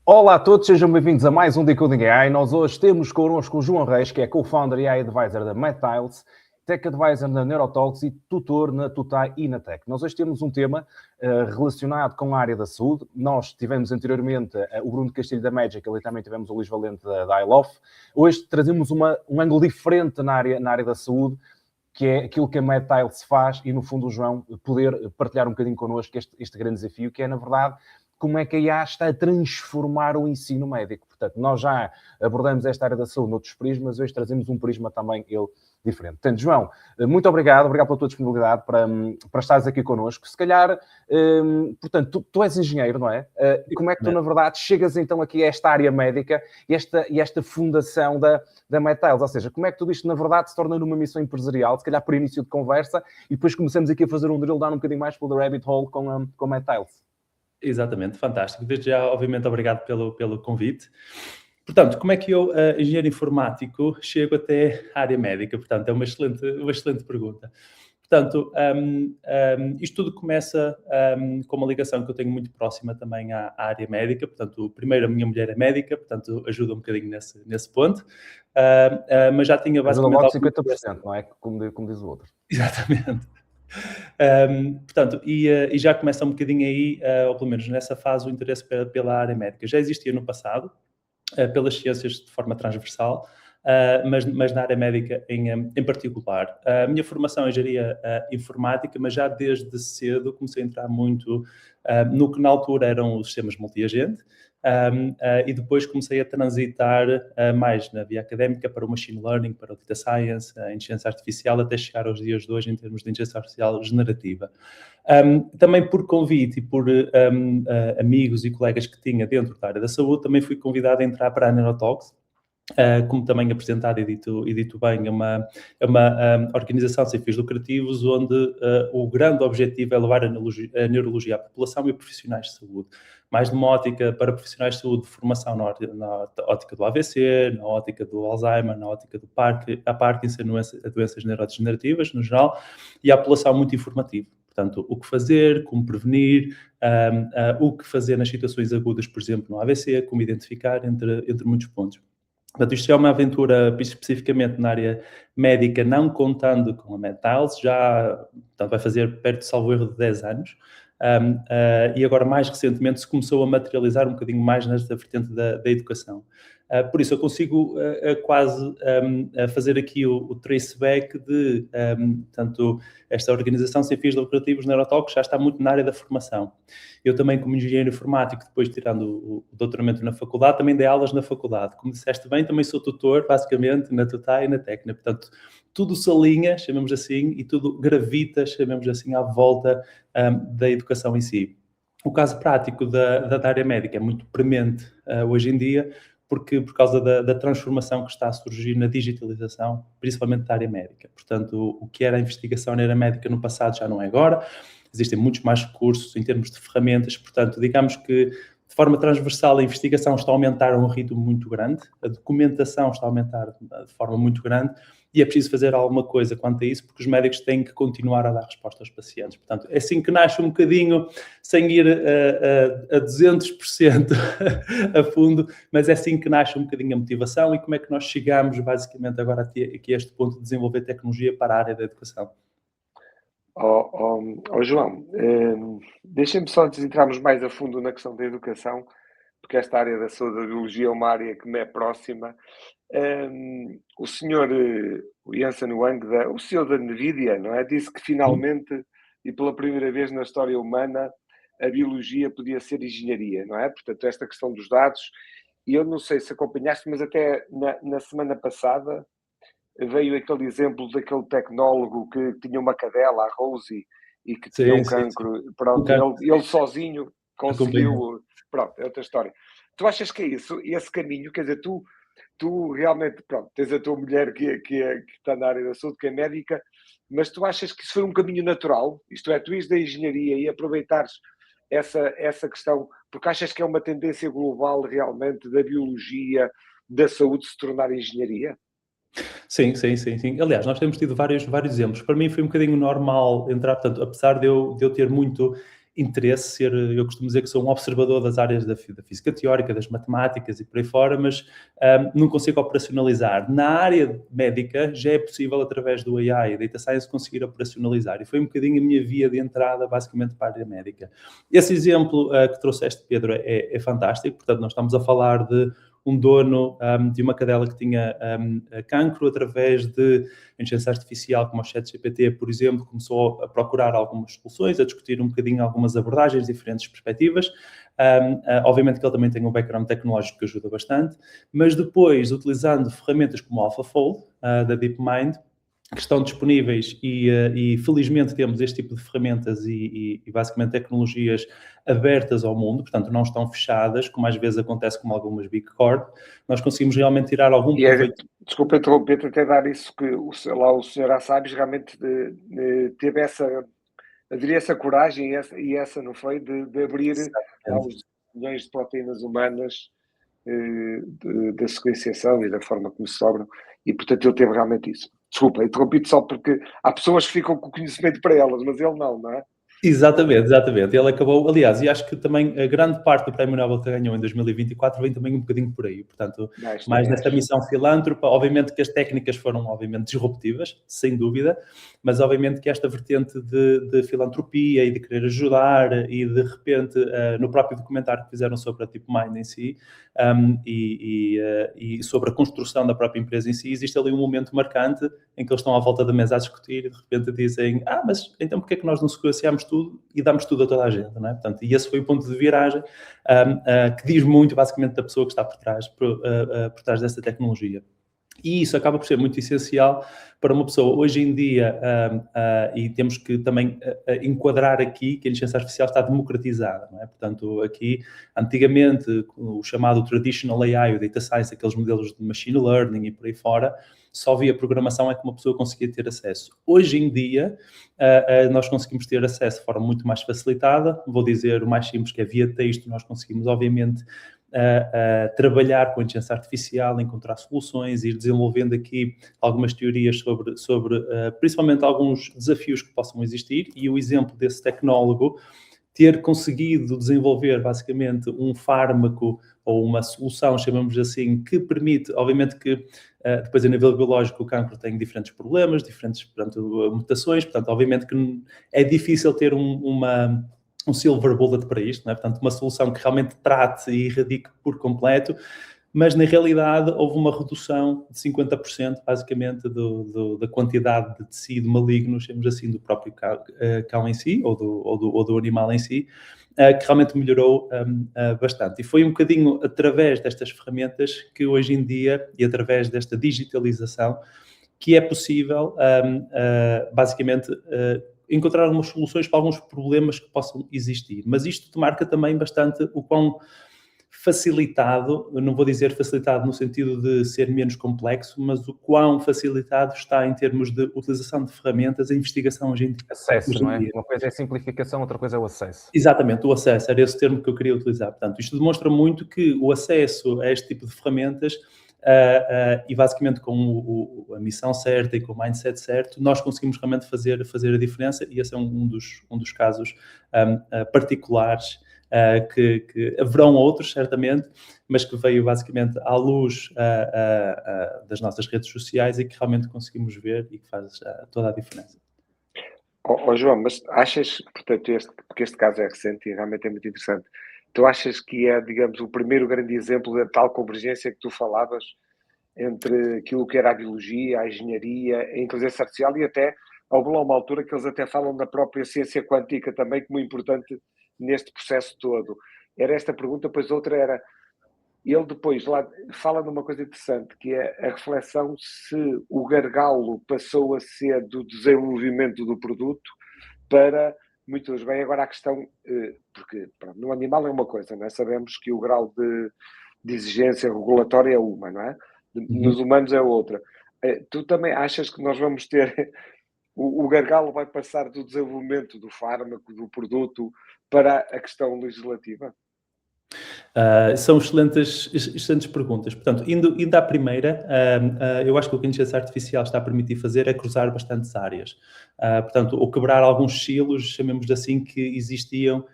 Olá a todos, sejam bem-vindos a mais um Decoding AI. Nós hoje temos connosco o João Reis, que é co-founder e AI Advisor da MedTiles, Tech Advisor na Neurotalks e tutor na Tutai e na Tech. Nós hoje temos um tema relacionado com a área da saúde. Nós tivemos anteriormente o Bruno Castilho da Magical e também tivemos o Luís Valente da iLove. Hoje trazemos um ângulo diferente na área da saúde, que é aquilo que a MedTiles faz e, no fundo, o João poder partilhar um bocadinho connosco este grande desafio, que é, na verdade, como é que a IA está a transformar o ensino médico. Portanto, nós já abordamos esta área da saúde noutros prismas, hoje trazemos um prisma também, ele, diferente. Portanto, João, muito obrigado pela tua disponibilidade para estares aqui connosco. Se calhar, portanto, tu és engenheiro, não é? Como é que tu, na verdade, chegas então aqui a esta área médica e esta fundação da MedTiles? Ou seja, como é que tudo isto, na verdade, se torna numa missão empresarial, se calhar por início de conversa, e depois começamos aqui a fazer um drill down um bocadinho mais pelo rabbit hole com a MedTiles? Exatamente, fantástico. Desde já, obviamente, obrigado pelo convite. Portanto, como é que eu, engenheiro informático, chego até a área médica? Portanto, é uma excelente pergunta. Portanto, isto tudo começa com uma ligação que eu tenho muito próxima também à área médica. Portanto, primeiro a minha mulher é médica, portanto, ajuda um bocadinho nesse ponto. Mas já tinha basicamente... Ajuda logo 50%, não é? Como diz o outro. Exatamente. Portanto, e já começa um bocadinho aí, ou pelo menos nessa fase, o interesse pela área médica. Já existia no passado, pelas ciências de forma transversal, mas na área médica em particular. A minha formação é engenharia informática, mas já desde cedo comecei a entrar muito no que na altura eram os sistemas multiagente, e depois comecei a transitar mais na via académica para o machine learning, para o data science, a inteligência artificial, até chegar aos dias de hoje em termos de inteligência artificial generativa. Também por convite e por amigos e colegas que tinha dentro da área da saúde, também fui convidado a entrar para a Neurotalks, como também apresentado e dito bem, é uma organização sem fins lucrativos onde o grande objetivo é levar a neurologia à população e a profissionais de saúde. Mais de uma ótica para profissionais de saúde de formação na ótica do AVC, na ótica do Alzheimer, na ótica do Parkinson, doenças neurodegenerativas no geral, e a população muito informativa. Portanto, o que fazer, como prevenir, o que fazer nas situações agudas, por exemplo, no AVC, como identificar, entre muitos pontos. Portanto, isto é uma aventura especificamente na área médica, não contando com a MedTiles, já portanto, vai fazer perto, salvo erro, de 10 anos. E agora, mais recentemente, se começou a materializar um bocadinho mais nesta vertente da educação. Por isso, eu consigo quase fazer aqui o traceback de, portanto, esta organização sem fins lucrativos, Neurotalks, já está muito na área da formação. Eu também, como engenheiro informático, depois tirando o doutoramento na faculdade, também dei aulas na faculdade. Como disseste bem, também sou tutor, basicamente, na Tutai e na Tecna. Portanto, tudo se alinha, chamemos assim, e tudo gravita, chamemos assim, à volta da educação em si. O caso prático da área médica é muito premente hoje em dia, porque por causa da transformação que está a surgir na digitalização, principalmente da área médica. Portanto, o que era a investigação na área médica no passado já não é agora. Existem muitos mais recursos em termos de ferramentas. Portanto, digamos que de forma transversal a investigação está a aumentar a um ritmo muito grande, a documentação está a aumentar de forma muito grande e é preciso fazer alguma coisa quanto a isso, porque os médicos têm que continuar a dar resposta aos pacientes. Portanto, é assim que nasce um bocadinho, sem ir a 200% a fundo, mas é assim que nasce um bocadinho a motivação e como é que nós chegamos, basicamente, agora aqui a este ponto de desenvolver tecnologia para a área da educação. João, deixem-me só, antes de entrarmos mais a fundo na questão da educação, porque esta área da saúde e da biologia é uma área que me é próxima. O senhor Jensen Huang, o CEO da NVIDIA, não é? Disse que finalmente, e pela primeira vez na história humana, a biologia podia ser engenharia, não é? Portanto, esta questão dos dados, e eu não sei se acompanhaste, mas até na semana passada veio aquele exemplo daquele tecnólogo que tinha uma cadela, a Rosie, e que tinha um cancro. Sim. Pronto, ele sozinho conseguiu. Pronto, é outra história. Tu achas que é isso, esse caminho? Quer dizer, tu realmente, pronto, tens a tua mulher que está na área da saúde, que é médica, mas tu achas que isso foi um caminho natural? Isto é, tu ires da engenharia e aproveitares essa questão, porque achas que é uma tendência global realmente da biologia, da saúde se tornar engenharia? Sim. Aliás, nós temos tido vários exemplos. Para mim foi um bocadinho normal entrar, portanto, apesar de eu ter muito interesse eu costumo dizer que sou um observador das áreas da física teórica, das matemáticas e por aí fora, mas não consigo operacionalizar. Na área médica já é possível, através do AI e Data Science, conseguir operacionalizar. E foi um bocadinho a minha via de entrada, basicamente, para a área médica. Esse exemplo que trouxeste, Pedro, é fantástico. Portanto, nós estamos a falar de um dono de uma cadela que tinha cancro, através de inteligência artificial como o ChatGPT, por exemplo, começou a procurar algumas soluções, a discutir um bocadinho algumas abordagens, diferentes perspectivas. Obviamente que ele também tem um background tecnológico que ajuda bastante, mas depois, utilizando ferramentas como o AlphaFold, da DeepMind, que estão disponíveis e felizmente temos este tipo de ferramentas e basicamente tecnologias abertas ao mundo, portanto não estão fechadas, como às vezes acontece com algumas Big Corp, nós conseguimos realmente tirar algum proveito. Desculpa interromper-te, até dar isso que o Sr. Assabes realmente teve essa coragem e essa não foi, de abrir os milhões de proteínas humanas da sequenciação e da forma como se sobram, e portanto ele teve realmente isso. Desculpa, interrompi-te só porque há pessoas que ficam com conhecimento para elas, mas ele não é? Exatamente. Ele acabou, aliás, e acho que também a grande parte do Prémio Nobel que ganhou em 2024 vem também um bocadinho por aí, portanto, mais nesta missão filântropa. Obviamente que as técnicas foram, obviamente, disruptivas, sem dúvida, mas obviamente que esta vertente de filantropia e de querer ajudar e, de repente, no próprio documentário que fizeram sobre a DeepMind em si, e sobre a construção da própria empresa em si, existe ali um momento marcante em que eles estão à volta da mesa a discutir e de repente dizem, mas então porque é que nós não sequenciamos tudo e damos tudo a toda a gente, não é? Portanto, e esse foi o ponto de viragem que diz muito, basicamente, da pessoa que está por trás dessa tecnologia. E isso acaba por ser muito essencial para uma pessoa. Hoje em dia, e temos que também enquadrar aqui que a inteligência artificial está democratizada, não é? Portanto, aqui, antigamente, o chamado traditional AI, o data science, aqueles modelos de machine learning e por aí fora, só via programação é que uma pessoa conseguia ter acesso. Hoje em dia, nós conseguimos ter acesso de forma muito mais facilitada. Vou dizer o mais simples, que é via texto. Nós conseguimos, obviamente, trabalhar com a inteligência artificial, encontrar soluções, ir desenvolvendo aqui algumas teorias sobre principalmente alguns desafios que possam existir, e o exemplo desse tecnólogo ter conseguido desenvolver basicamente um fármaco ou uma solução, chamamos assim, que permite, obviamente que depois a nível biológico o cancro tem diferentes problemas, diferentes, portanto, mutações, portanto, obviamente que é difícil ter um silver bullet para isto, não é? Portanto, uma solução que realmente trate e erradique por completo, mas na realidade houve uma redução de 50%, basicamente, da quantidade de tecido maligno, chamamos assim, do próprio cão em si, ou do animal em si, que realmente melhorou bastante. E foi um bocadinho através destas ferramentas que hoje em dia, e através desta digitalização, que é possível, basicamente, encontrar algumas soluções para alguns problemas que possam existir. Mas isto demarca também bastante o quão facilitado, não vou dizer facilitado no sentido de ser menos complexo, mas o quão facilitado está em termos de utilização de ferramentas, a investigação hoje em dia. Acesso, não é? Uma coisa é a simplificação, outra coisa é o acesso. Exatamente, o acesso, era esse termo que eu queria utilizar. Portanto, isto demonstra muito que o acesso a este tipo de ferramentas e basicamente com a missão certa e com o mindset certo, nós conseguimos realmente fazer a diferença, e esse é um dos casos particulares que haverão outros, certamente, mas que veio basicamente à luz das nossas redes sociais e que realmente conseguimos ver e que faz toda a diferença. João, mas achas, portanto, porque este caso é recente e realmente é muito interessante, tu achas que é, digamos, o primeiro grande exemplo da tal convergência que tu falavas entre aquilo que era a biologia, a engenharia, a inteligência artificial, e até houve lá uma altura que eles até falam da própria ciência quântica também como importante neste processo todo? Era esta pergunta, pois outra era, ele depois lá fala numa coisa interessante, que é a reflexão se o gargalo passou a ser do desenvolvimento do produto para, muito bem, agora a questão, porque pronto, no animal é uma coisa, não é? Sabemos que o grau de exigência regulatória é uma, não é? Nos humanos é outra. Tu também achas que nós vamos ter, o gargalo vai passar do desenvolvimento do fármaco, do produto, para a questão legislativa? São excelentes perguntas. Portanto, indo à primeira, eu acho que o que a inteligência artificial está a permitir fazer é cruzar bastantes áreas. Portanto, ou quebrar alguns silos, chamemos assim, que existiam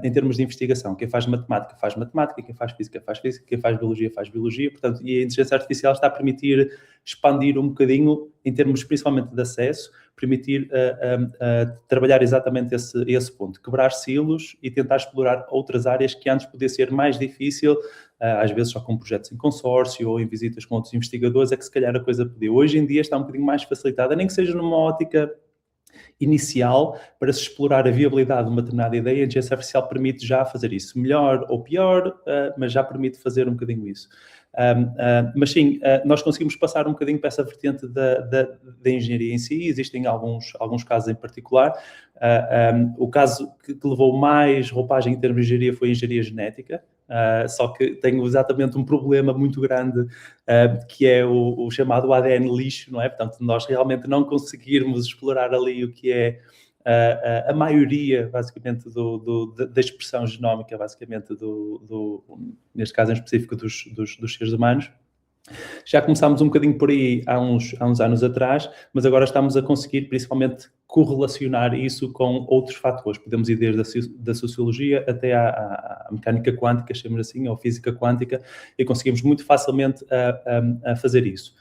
em termos de investigação. Quem faz matemática, quem faz física, quem faz biologia. Portanto, e a inteligência artificial está a permitir expandir um bocadinho, em termos principalmente de acesso, permitir trabalhar exatamente esse ponto, quebrar silos e tentar explorar outras áreas que antes podia ser mais difícil, às vezes só com projetos em consórcio ou em visitas com outros investigadores, é que se calhar a coisa podia. Hoje em dia está um bocadinho mais facilitada, nem que seja numa ótica inicial, para se explorar a viabilidade de uma determinada ideia, a inteligência artificial permite já fazer isso. Melhor ou pior, mas já permite fazer um bocadinho isso. Mas sim, nós conseguimos passar um bocadinho para essa vertente da engenharia em si. Existem alguns casos em particular. O caso que levou mais roupagem em termos de engenharia foi a engenharia genética. Só que tenho exatamente um problema muito grande, que é o chamado ADN lixo, não é? Portanto, nós realmente não conseguirmos explorar ali o que é a maioria, basicamente, da expressão genómica, basicamente, neste caso em específico, dos seres humanos. Já começámos um bocadinho por aí há uns anos atrás, mas agora estamos a conseguir, principalmente, correlacionar isso com outros fatores. Podemos ir desde da sociologia até à mecânica quântica, chamamos assim, ou física quântica, e conseguimos muito facilmente a fazer isso.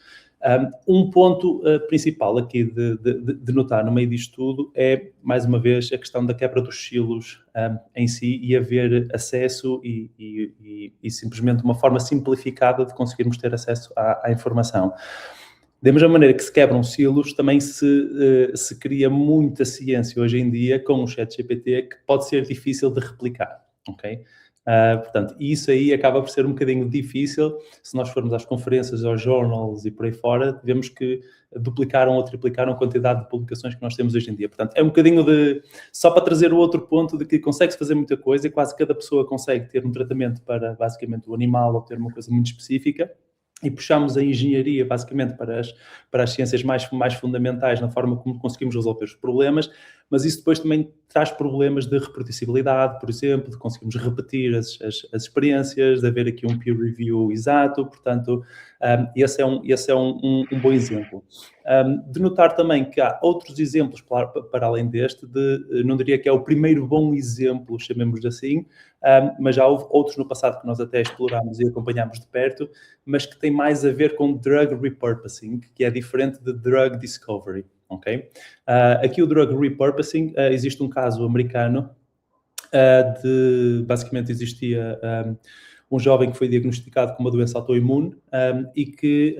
Um ponto principal aqui de notar no meio disto tudo é, mais uma vez, a questão da quebra dos silos em si e haver acesso e simplesmente uma forma simplificada de conseguirmos ter acesso à informação. Da mesma maneira que se quebram silos, também se cria muita ciência hoje em dia com o ChatGPT que pode ser difícil de replicar, ok? Portanto, isso aí acaba por ser um bocadinho difícil. Se nós formos às conferências, aos journals e por aí fora, vemos que duplicaram ou triplicaram a quantidade de publicações que nós temos hoje em dia. Portanto, é um bocadinho só para trazer o outro ponto de que consegue-se fazer muita coisa e quase cada pessoa consegue ter um tratamento para, basicamente, o animal ou ter uma coisa muito específica. E puxamos a engenharia, basicamente, para as ciências mais fundamentais, na forma como conseguimos resolver os problemas, mas isso depois também traz problemas de reprodutibilidade, por exemplo, de conseguirmos repetir as experiências, de haver aqui um peer review exato. Portanto, esse é um bom exemplo. De notar também que há outros exemplos para além deste, não diria que é o primeiro bom exemplo, chamemos assim, mas já houve outros no passado que nós até explorámos e acompanhámos de perto, mas que tem mais a ver com drug repurposing, que é diferente de drug discovery, ok? Aqui o drug repurposing, existe um caso americano basicamente existia um jovem que foi diagnosticado com uma doença autoimune e que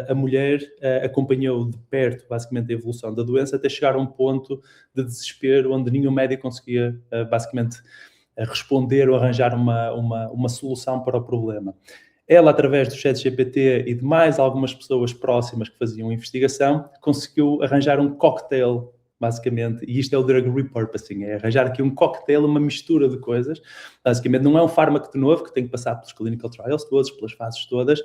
a mulher acompanhou de perto, basicamente, a evolução da doença até chegar a um ponto de desespero onde nenhum médico conseguia, basicamente, responder ou arranjar uma solução para o problema. Ela, através do ChatGPT e de mais algumas pessoas próximas que faziam investigação, conseguiu arranjar um cocktail, basicamente, e isto é o drug repurposing, é arranjar aqui um cocktail, uma mistura de coisas. Basicamente, não é um fármaco de novo, que tem que passar pelos clinical trials todos, pelas fases todas,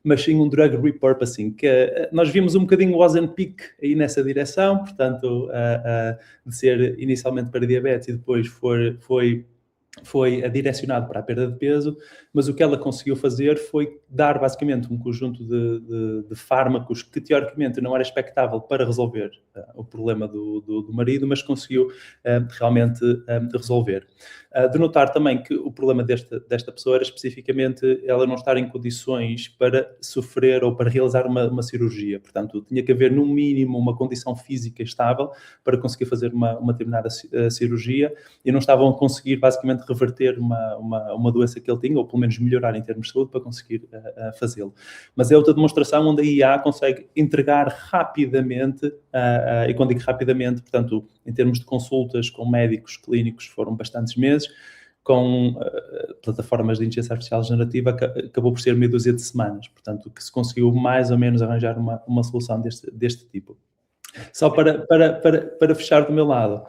mas sim um drug repurposing, que nós vimos um bocadinho o Ozempic aí nessa direção, portanto, de ser inicialmente para diabetes e depois foi direcionado para a perda de peso, mas o que ela conseguiu fazer foi dar basicamente um conjunto de fármacos que teoricamente não era expectável para resolver o problema do marido, mas conseguiu realmente resolver. De notar também que o problema desta pessoa era especificamente ela não estar em condições para sofrer ou para realizar uma cirurgia. Portanto, tinha que haver no mínimo uma condição física estável para conseguir fazer uma determinada cirurgia e não estavam a conseguir basicamente reverter uma doença que ele tinha, ou pelo menos melhorar em termos de saúde para conseguir fazê-lo. Mas é outra demonstração onde a IA consegue entregar rapidamente, e quando digo rapidamente, portanto, em termos de consultas com médicos clínicos foram bastantes meses, com plataformas de inteligência artificial generativa acabou por ser meia dúzia de semanas, portanto, que se conseguiu mais ou menos arranjar uma solução deste tipo. Só para fechar do meu lado,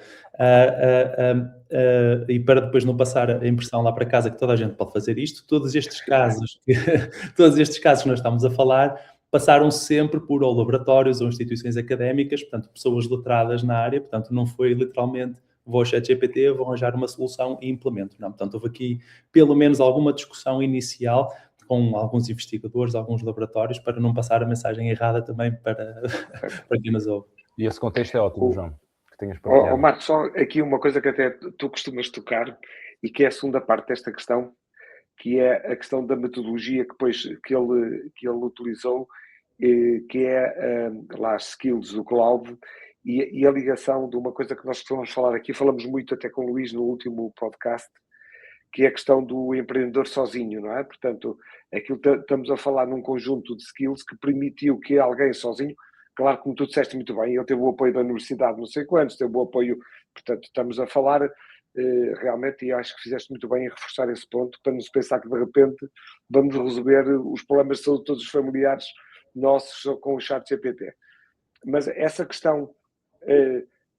e para depois não passar a impressão lá para casa que toda a gente pode fazer isto, todos estes casos que nós estamos a falar passaram sempre por ou laboratórios ou instituições académicas, portanto, pessoas letradas na área, portanto, não foi literalmente vou ao ChatGPT, vou arranjar uma solução e implemento. Não, portanto, houve aqui pelo menos alguma discussão inicial com alguns investigadores, alguns laboratórios, para não passar a mensagem errada também para quem nos ouve. E esse contexto é ótimo, João, que tenhas partilhado. Marcos, só aqui uma coisa que até tu costumas tocar e que é a segunda parte desta questão, que é a questão da metodologia que ele utilizou, que é lá as skills do cloud e a ligação de uma coisa que nós costumamos falar aqui, falamos muito até com o Luís no último podcast, que é a questão do empreendedor sozinho, não é? Portanto, aquilo estamos a falar num conjunto de skills que permitiu que alguém sozinho, claro, como tu disseste muito bem, ele teve o apoio da universidade, não sei quantos, teve o apoio, portanto, estamos a falar realmente, e acho que fizeste muito bem em reforçar esse ponto, para não se pensar que de repente vamos resolver os problemas de saúde de todos os familiares nossos com o ChatGPT. Mas essa questão,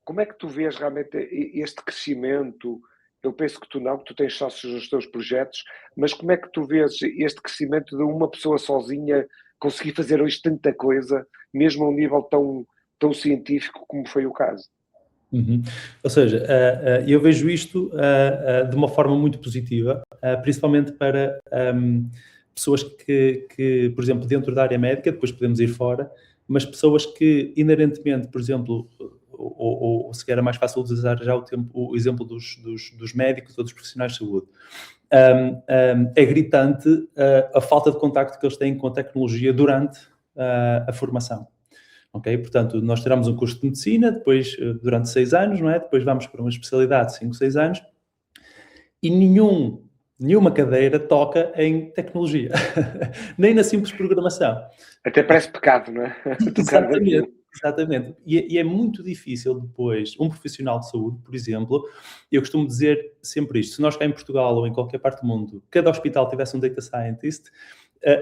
como é que tu vês realmente este crescimento? Eu penso que tu tens sócios nos teus projetos, mas como é que tu vês este crescimento de uma pessoa sozinha conseguir fazer hoje tanta coisa, mesmo a um nível tão científico como foi o caso? Uhum. Ou seja, eu vejo isto de uma forma muito positiva, principalmente para pessoas que, por exemplo, dentro da área médica, depois podemos ir fora, mas pessoas que inerentemente, por exemplo, ou se era mais fácil utilizar já o exemplo dos médicos ou dos profissionais de saúde, é gritante a falta de contacto que eles têm com a tecnologia durante a formação. Ok? Portanto, nós tiramos um curso de medicina, depois durante 6 anos, não é? Depois vamos para uma especialidade de 5, 6 anos e nenhuma cadeira toca em tecnologia, nem na simples programação. Até parece pecado, não é? Exatamente. E é muito difícil depois, um profissional de saúde, por exemplo, eu costumo dizer sempre isto, se nós cá em Portugal ou em qualquer parte do mundo, cada hospital tivesse um data scientist,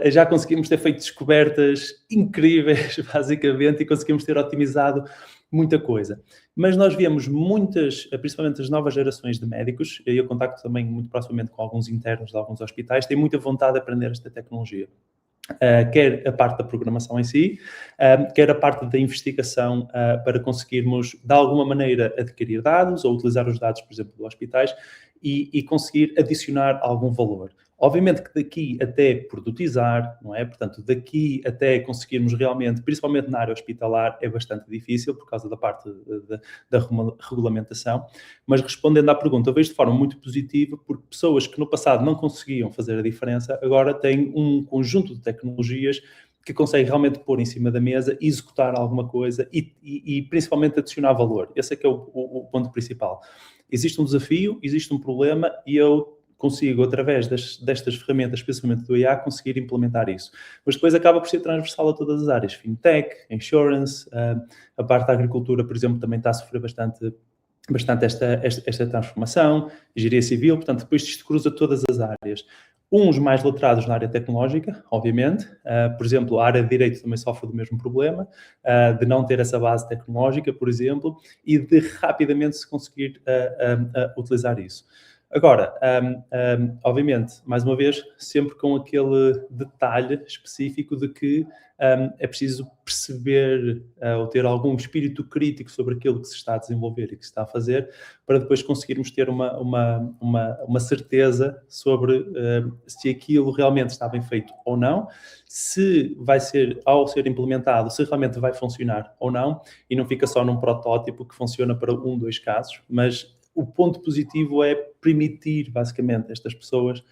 já conseguimos ter feito descobertas incríveis, basicamente, e conseguimos ter otimizado muita coisa. Mas nós vemos muitas, principalmente as novas gerações de médicos, e eu contacto também muito proximamente com alguns internos de alguns hospitais, têm muita vontade de aprender esta tecnologia. Quer a parte da programação em si, quer a parte da investigação para conseguirmos, de alguma maneira, adquirir dados ou utilizar os dados, por exemplo, dos hospitais e conseguir adicionar algum valor. Obviamente que daqui até produtizar, não é? Portanto, daqui até conseguirmos realmente, principalmente na área hospitalar, é bastante difícil por causa da parte da regulamentação. Mas respondendo à pergunta, eu vejo de forma muito positiva porque pessoas que no passado não conseguiam fazer a diferença, agora têm um conjunto de tecnologias que conseguem realmente pôr em cima da mesa, executar alguma coisa e principalmente adicionar valor. Esse é que é o ponto principal. Existe um desafio, existe um problema e eu consigo, através destas ferramentas, especialmente do IA, conseguir implementar isso. Mas depois acaba por ser transversal a todas as áreas. Fintech, insurance, a parte da agricultura, por exemplo, também está a sofrer bastante esta transformação, engenharia civil, portanto, depois isto cruza todas as áreas. Uns mais letrados na área tecnológica, obviamente. Por exemplo, a área de direito também sofre do mesmo problema, de não ter essa base tecnológica, por exemplo, e de rapidamente se conseguir utilizar isso. Agora, obviamente, mais uma vez, sempre com aquele detalhe específico de que é preciso perceber ou ter algum espírito crítico sobre aquilo que se está a desenvolver e que se está a fazer, para depois conseguirmos ter uma certeza sobre se aquilo realmente está bem feito ou não, se vai ser, ao ser implementado, se realmente vai funcionar ou não, e não fica só num protótipo que funciona para 1, 2 casos, mas o ponto positivo é permitir, basicamente, estas pessoas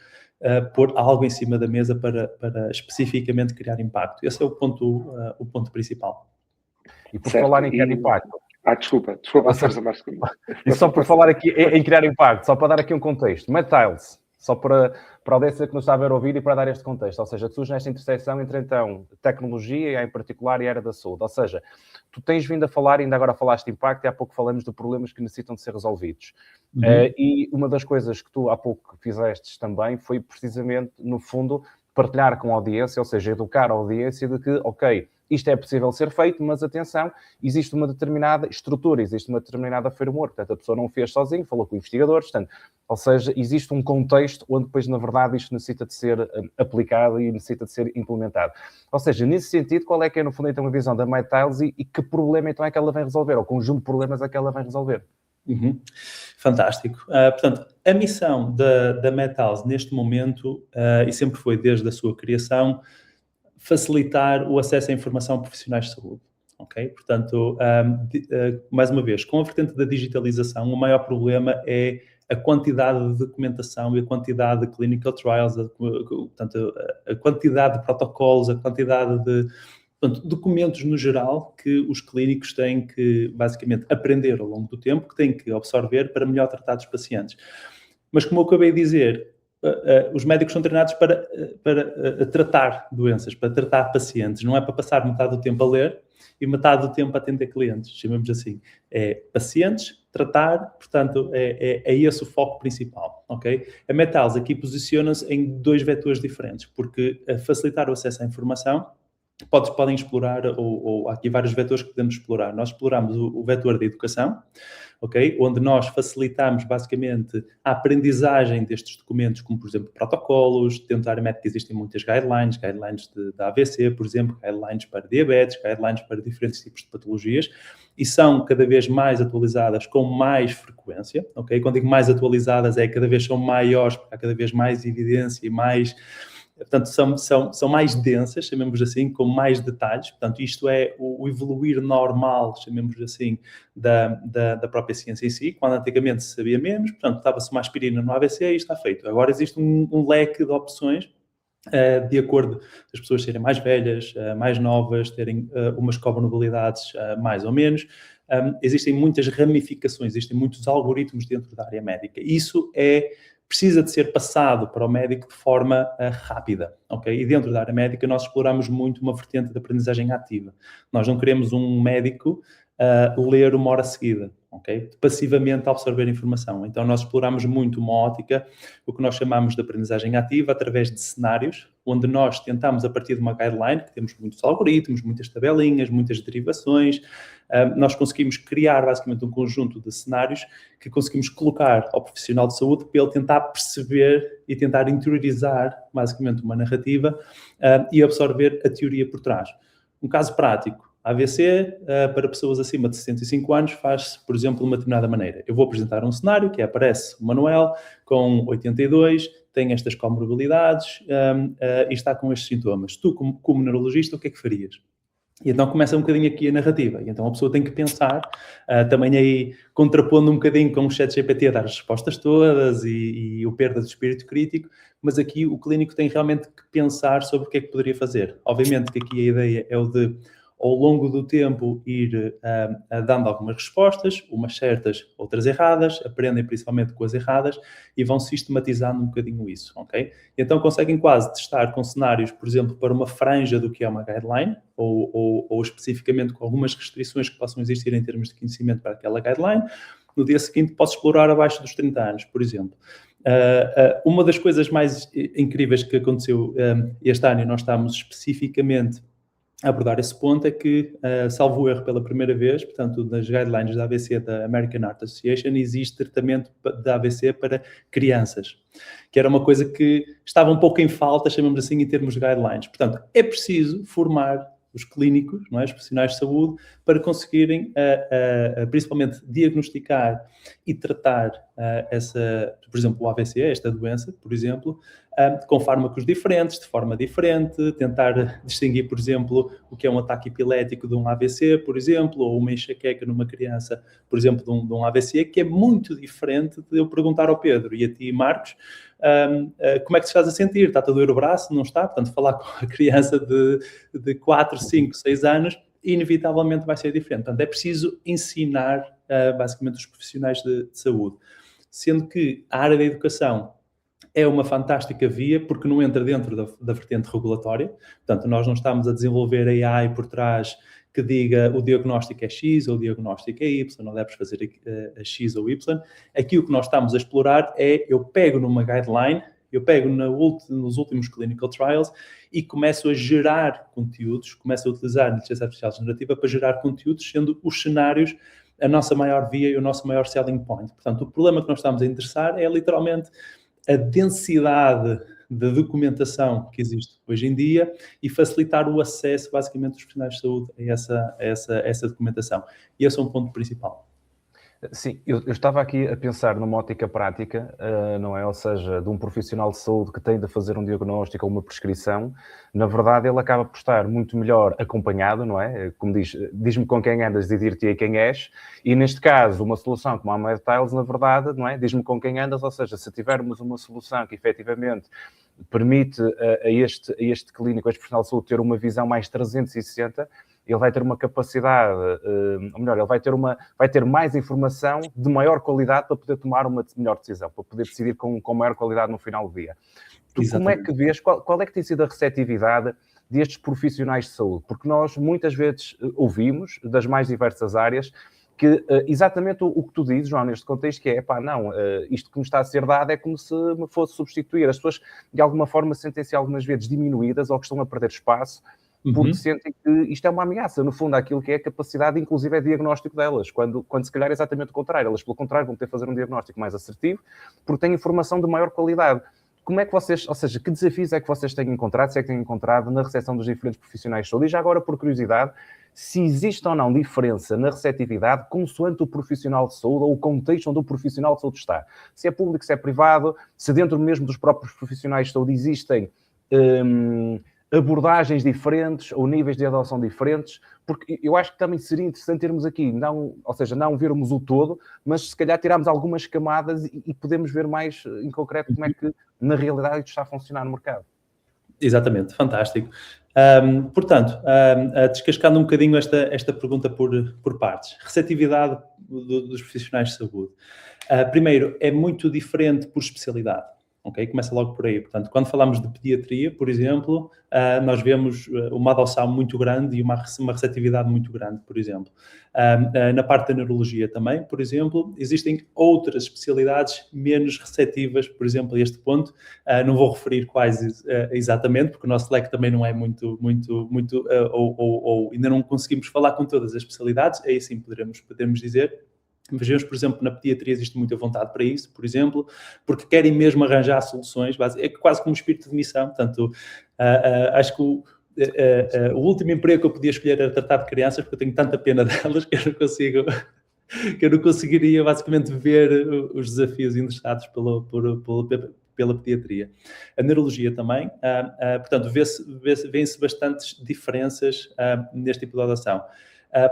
pôr algo em cima da mesa para especificamente criar impacto. Esse é o ponto principal. E por falar em criar impacto... Desculpa, força, Marcos. E só por falar aqui em criar impacto, só para dar aqui um contexto. MedTiles, só para a audiência que nos está a ver ouvir e para dar este contexto, ou seja, tu surge nesta interseção entre, então, tecnologia, em particular, e área da saúde. Ou seja, tu tens vindo a falar, ainda agora falaste de impacto, e há pouco falamos de problemas que necessitam de ser resolvidos. Uhum. E uma das coisas que tu há pouco fizeste também foi precisamente, no fundo, partilhar com a audiência, ou seja, educar a audiência de que, ok, isto é possível ser feito, mas atenção, existe uma determinada estrutura, existe uma determinada framework, portanto, a pessoa não o fez sozinho, falou com investigadores, portanto, ou seja, existe um contexto onde depois, na verdade, isto necessita de ser aplicado e necessita de ser implementado. Ou seja, nesse sentido, qual é que é, no fundo, então, a visão da MedTiles e que problema, então, é que ela vem resolver, ou conjunto de problemas é que ela vem resolver? Fantástico. Portanto, a missão da Metals neste momento, e sempre foi desde a sua criação, facilitar o acesso à informação a profissionais de saúde. Ok? Portanto, mais uma vez, com a vertente da digitalização, o maior problema é a quantidade de documentação e a quantidade de clinical trials, portanto, a quantidade de protocolos, a quantidade de documentos no geral que os clínicos têm que, basicamente, aprender ao longo do tempo, que têm que absorver para melhor tratar os pacientes. Mas, como eu acabei de dizer, os médicos são treinados para tratar doenças, para tratar pacientes. Não é para passar metade do tempo a ler e metade do tempo a atender clientes, chamemos assim. É pacientes, tratar, portanto, é esse o foco principal, ok? A Metals aqui posiciona-se em 2 vetores diferentes, porque facilitar o acesso à informação, podem explorar, ou há aqui vários vetores que podemos explorar. Nós exploramos o vetor da educação, ok? Onde nós facilitamos, basicamente, a aprendizagem destes documentos, como, por exemplo, protocolos. Dentro da área médica existem muitas guidelines da AVC, por exemplo, guidelines para diabetes, guidelines para diferentes tipos de patologias, e são cada vez mais atualizadas com mais frequência, ok? Quando digo mais atualizadas, cada vez são maiores, porque há cada vez mais evidência e mais... Portanto, são mais densas, chamemos assim, com mais detalhes. Portanto, isto é o evoluir normal, chamemos assim, da própria ciência em si. Quando antigamente se sabia menos, portanto, dava-se uma aspirina no AVC e está feito. Agora existe um leque de opções, de acordo as pessoas serem mais velhas, mais novas, terem umas comorbilidades mais ou menos. Existem muitas ramificações, existem muitos algoritmos dentro da área médica. Isso precisa de ser passado para o médico de forma rápida, ok? E dentro da área médica nós exploramos muito uma vertente de aprendizagem ativa. Nós não queremos um médico ler uma hora seguida, ok? Passivamente absorver informação. Então nós exploramos muito uma ótica, o que nós chamamos de aprendizagem ativa, através de cenários, onde nós tentamos, a partir de uma guideline, que temos muitos algoritmos, muitas tabelinhas, muitas derivações, nós conseguimos criar basicamente um conjunto de cenários que conseguimos colocar ao profissional de saúde para ele tentar perceber e tentar interiorizar basicamente uma narrativa e absorver a teoria por trás. Um caso prático, AVC, para pessoas acima de 65 anos, faz-se, por exemplo, de uma determinada maneira. Eu vou apresentar um cenário que aparece o Manuel com 82, tem estas comorbilidades e está com estes sintomas. Tu, como neurologista, o que é que farias? E então começa um bocadinho aqui a narrativa. E então a pessoa tem que pensar, também aí contrapondo um bocadinho com o ChatGPT a dar as respostas todas e o perda de espírito crítico, mas aqui o clínico tem realmente que pensar sobre o que é que poderia fazer. Obviamente que aqui a ideia é o de, ao longo do tempo, ir dando algumas respostas, umas certas, outras erradas, aprendem principalmente com as erradas e vão sistematizando um bocadinho isso, ok? E então conseguem quase testar com cenários, por exemplo, para uma franja do que é uma guideline, ou especificamente com algumas restrições que possam existir em termos de conhecimento para aquela guideline. No dia seguinte posso explorar abaixo dos 30 anos, por exemplo. Uma das coisas mais incríveis que aconteceu este ano, e nós estamos especificamente a abordar esse ponto, é que, salvo erro pela primeira vez, portanto, nas guidelines da AVC da American Heart Association, existe tratamento da AVC para crianças, que era uma coisa que estava um pouco em falta, chamamos assim, em termos de guidelines. Portanto, é preciso formar os clínicos, não é? Os profissionais de saúde, para conseguirem, principalmente, diagnosticar e tratar por exemplo, o AVC, esta doença, por exemplo, com fármacos diferentes, de forma diferente, tentar distinguir, por exemplo, o que é um ataque epilético de um AVC, por exemplo, ou uma enxaqueca numa criança, por exemplo, de um AVC, que é muito diferente de eu perguntar ao Pedro e a ti, Marcos, como é que te estás a sentir? Está-te a doer o braço? Não está? Portanto, falar com a criança de 4, 5, 6 anos, inevitavelmente vai ser diferente. Portanto, é preciso ensinar, basicamente, os profissionais de saúde. Sendo que a área da educação é uma fantástica via, porque não entra dentro da vertente regulatória. Portanto, nós não estamos a desenvolver AI por trás que diga o diagnóstico é X ou o diagnóstico é Y, não deves fazer a X ou Y. Aqui o que nós estamos a explorar é, eu pego numa guideline, eu pego nos últimos clinical trials e começo a gerar conteúdos, começo a utilizar a inteligência artificial generativa para gerar conteúdos, sendo os cenários a nossa maior via e o nosso maior selling point. Portanto, o problema que nós estamos a interessar é literalmente a densidade de documentação que existe hoje em dia e facilitar o acesso, basicamente, dos profissionais de saúde a essa documentação. E esse é um ponto principal. Sim, eu estava aqui a pensar numa ótica prática, não é? Ou seja, de um profissional de saúde que tem de fazer um diagnóstico ou uma prescrição, na verdade ele acaba por estar muito melhor acompanhado, não é? Como diz-me com quem andas e dir-te-ei quem és, e neste caso uma solução como a MedTiles, na verdade, não é? Diz-me com quem andas, ou seja, se tivermos uma solução que efetivamente permite a este clínico, a este profissional de saúde ter uma visão mais 360, ele vai ter uma capacidade, ou melhor, ele vai ter mais informação de maior qualidade para poder tomar uma melhor decisão, para poder decidir com maior qualidade no final do dia. Tu como é que vês, qual é que tem sido a receptividade destes profissionais de saúde? Porque nós muitas vezes ouvimos, das mais diversas áreas, que exatamente o que tu dizes, João, neste contexto, que é, isto que me está a ser dado é como se me fosse substituir. As pessoas, de alguma forma, sentem-se algumas vezes diminuídas ou que estão a perder espaço, porque sentem que isto é uma ameaça, no fundo, àquilo que é a capacidade, inclusive, é diagnóstico delas, quando se calhar é exatamente o contrário. Elas, pelo contrário, vão ter de fazer um diagnóstico mais assertivo, porque têm informação de maior qualidade. Como é que vocês, ou seja, que desafios é que vocês têm encontrado, se é que têm encontrado na recepção dos diferentes profissionais de saúde? E já agora, por curiosidade, se existe ou não diferença na receptividade consoante o profissional de saúde ou o contexto onde o profissional de saúde está. Se é público, se é privado, se dentro mesmo dos próprios profissionais de saúde existem abordagens diferentes ou níveis de adoção diferentes, porque eu acho que também seria interessante termos aqui, não vermos o todo, mas se calhar tirarmos algumas camadas e podemos ver mais em concreto como é que na realidade isto está a funcionar no mercado. Exatamente, fantástico. Portanto, descascando um bocadinho esta pergunta por partes. Receptividade dos profissionais de saúde. Primeiro, é muito diferente por especialidade. Okay? Começa logo por aí. Portanto, quando falamos de pediatria, por exemplo, nós vemos uma adoção muito grande e uma receptividade muito grande, por exemplo. Na parte da neurologia também, por exemplo, existem outras especialidades menos receptivas, por exemplo, a este ponto. Não vou referir quais exatamente, porque o nosso leque também não é muito ou ainda não conseguimos falar com todas as especialidades, aí sim poderemos dizer. Vejamos, por exemplo, na pediatria existe muita vontade para isso, por exemplo, porque querem mesmo arranjar soluções, é quase como um espírito de missão. Portanto, acho que o último emprego que eu podia escolher era tratar de crianças, porque eu tenho tanta pena delas que eu não conseguiria basicamente ver os desafios interessados pela pediatria. A neurologia também, portanto, vêem-se bastantes diferenças neste tipo de adoção.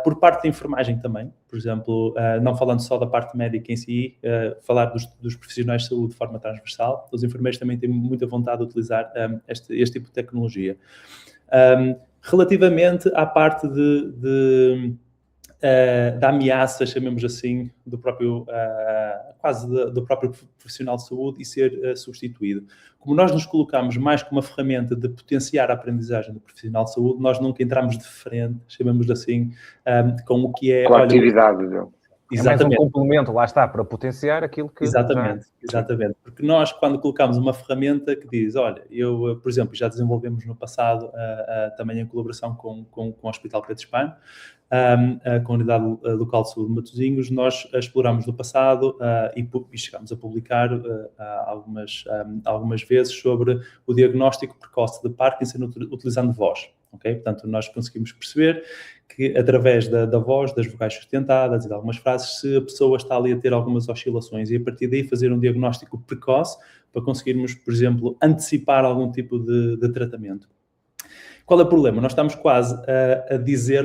Por parte da enfermagem também, por exemplo, não falando só da parte médica em si, falar dos profissionais de saúde de forma transversal, os enfermeiros também têm muita vontade de utilizar este tipo de tecnologia. Relativamente à parte da ameaça, chamemos assim, do próprio profissional de saúde e ser substituído. Como nós nos colocamos mais como uma ferramenta de potenciar a aprendizagem do profissional de saúde, nós nunca entramos de frente, chamemos assim, com o que é... Com a atividade dele. Exatamente. É mais um complemento, lá está, para potenciar aquilo que... Exatamente. Porque nós, quando colocamos uma ferramenta que diz, olha, eu, por exemplo, já desenvolvemos no passado também em colaboração com o Hospital Pedro Spano, com a Unidade Local de Saúde de Matosinhos, nós exploramos no passado e chegámos a publicar algumas vezes sobre o diagnóstico precoce de Parkinson utilizando voz. Okay? Portanto, nós conseguimos perceber que através da voz, das vocais sustentadas e de algumas frases, se a pessoa está ali a ter algumas oscilações e a partir daí fazer um diagnóstico precoce para conseguirmos, por exemplo, antecipar algum tipo de tratamento. Qual é o problema? Nós estamos quase a dizer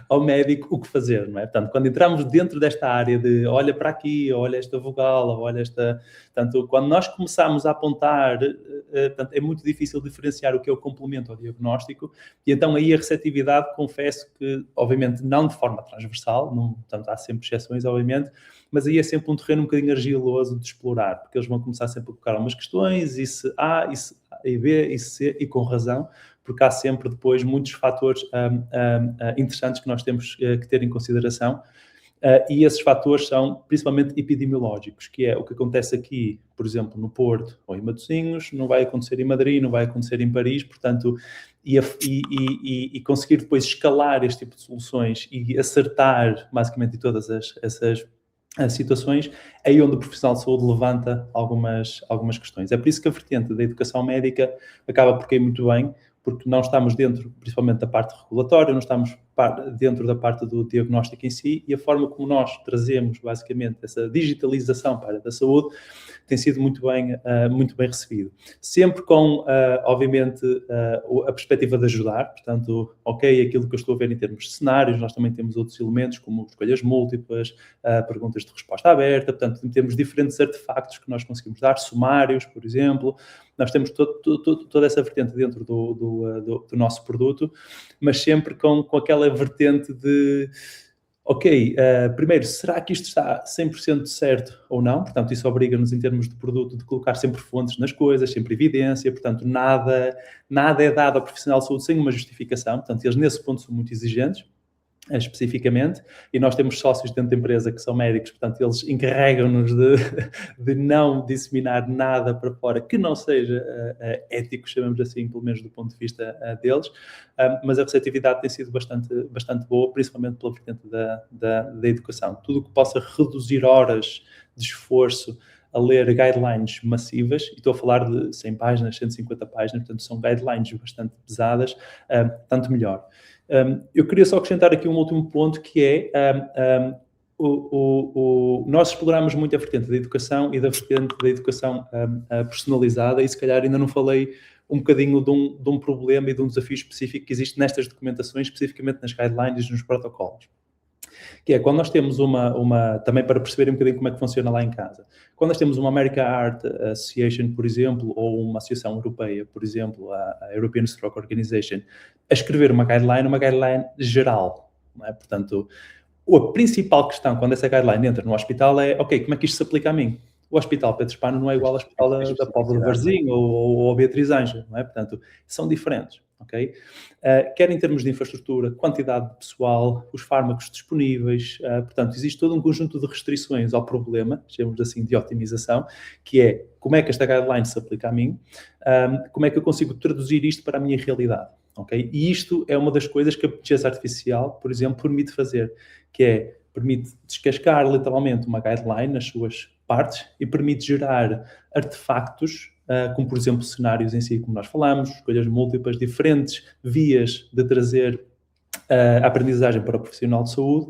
ao médico o que fazer, não é? Portanto, quando entramos dentro desta área de olha para aqui, olha esta vogal, olha esta... Portanto, quando nós começamos a apontar, portanto, é muito difícil diferenciar o que é o complemento ao diagnóstico e então aí a receptividade, confesso que, obviamente, não de forma transversal, portanto, há sempre exceções, obviamente, mas aí é sempre um terreno um bocadinho argiloso de explorar, porque eles vão começar sempre a colocar algumas questões, e se A, e se A, e B, e C, e com razão, porque há sempre depois muitos fatores interessantes que nós temos que ter em consideração e esses fatores são principalmente epidemiológicos, que é o que acontece aqui, por exemplo, no Porto ou em Matosinhos, não vai acontecer em Madrid, não vai acontecer em Paris, portanto, e conseguir depois escalar este tipo de soluções e acertar basicamente em todas essas situações, é aí onde o profissional de saúde levanta algumas questões. É por isso que a vertente da educação médica acaba por cair muito bem, porque não estamos dentro, principalmente da parte regulatória, não estamos dentro da parte do diagnóstico em si, e a forma como nós trazemos, basicamente, essa digitalização para a área da saúde tem sido muito bem recebido. Sempre com, obviamente, a perspectiva de ajudar, portanto, ok, aquilo que eu estou a ver em termos de cenários, nós também temos outros elementos, como escolhas múltiplas, perguntas de resposta aberta, portanto, temos diferentes artefactos que nós conseguimos dar, sumários, por exemplo. Nós temos toda essa vertente dentro do nosso produto, mas sempre com aquela vertente de, ok, primeiro, será que isto está 100% certo ou não? Portanto, isso obriga-nos, em termos de produto, de colocar sempre fontes nas coisas, sempre evidência, portanto, nada é dado ao profissional de saúde sem uma justificação, portanto, eles nesse ponto são muito exigentes, especificamente, e nós temos sócios dentro da empresa que são médicos, portanto, eles encarregam-nos de não disseminar nada para fora que não seja ético, chamamos assim, pelo menos do ponto de vista deles, mas a receptividade tem sido bastante boa, principalmente pela vertente da educação. Tudo o que possa reduzir horas de esforço a ler guidelines massivas, e estou a falar de 100 páginas, 150 páginas, portanto, são guidelines bastante pesadas, tanto melhor. Eu queria só acrescentar aqui um último ponto, que é nós exploramos muito a vertente da educação e da vertente da educação personalizada, e se calhar ainda não falei um bocadinho de um problema e de um desafio específico que existe nestas documentações, especificamente nas guidelines e nos protocolos. Que é quando nós temos também para perceberem um bocadinho como é que funciona lá em casa, quando nós temos uma American Heart Association, por exemplo, ou uma associação europeia, por exemplo, a European Stroke Organization, a escrever uma guideline geral, não é? Portanto, a principal questão quando essa guideline entra no hospital é, ok, como é que isto se aplica a mim? O Hospital Pedro Spano não é igual ao Hospital da Póvoa de Varzim ou Beatriz Ângela, não é? Portanto, são diferentes, ok? Quer em termos de infraestrutura, quantidade de pessoal, os fármacos disponíveis, portanto, existe todo um conjunto de restrições ao problema, chamamos assim de otimização, que é como é que esta guideline se aplica a mim, como é que eu consigo traduzir isto para a minha realidade, ok? E isto é uma das coisas que a inteligência artificial, por exemplo, permite fazer, que é, permite descascar literalmente uma guideline nas suas partes e permite gerar artefactos, como por exemplo cenários em si, como nós falamos, escolhas múltiplas, diferentes vias de trazer a aprendizagem para o profissional de saúde,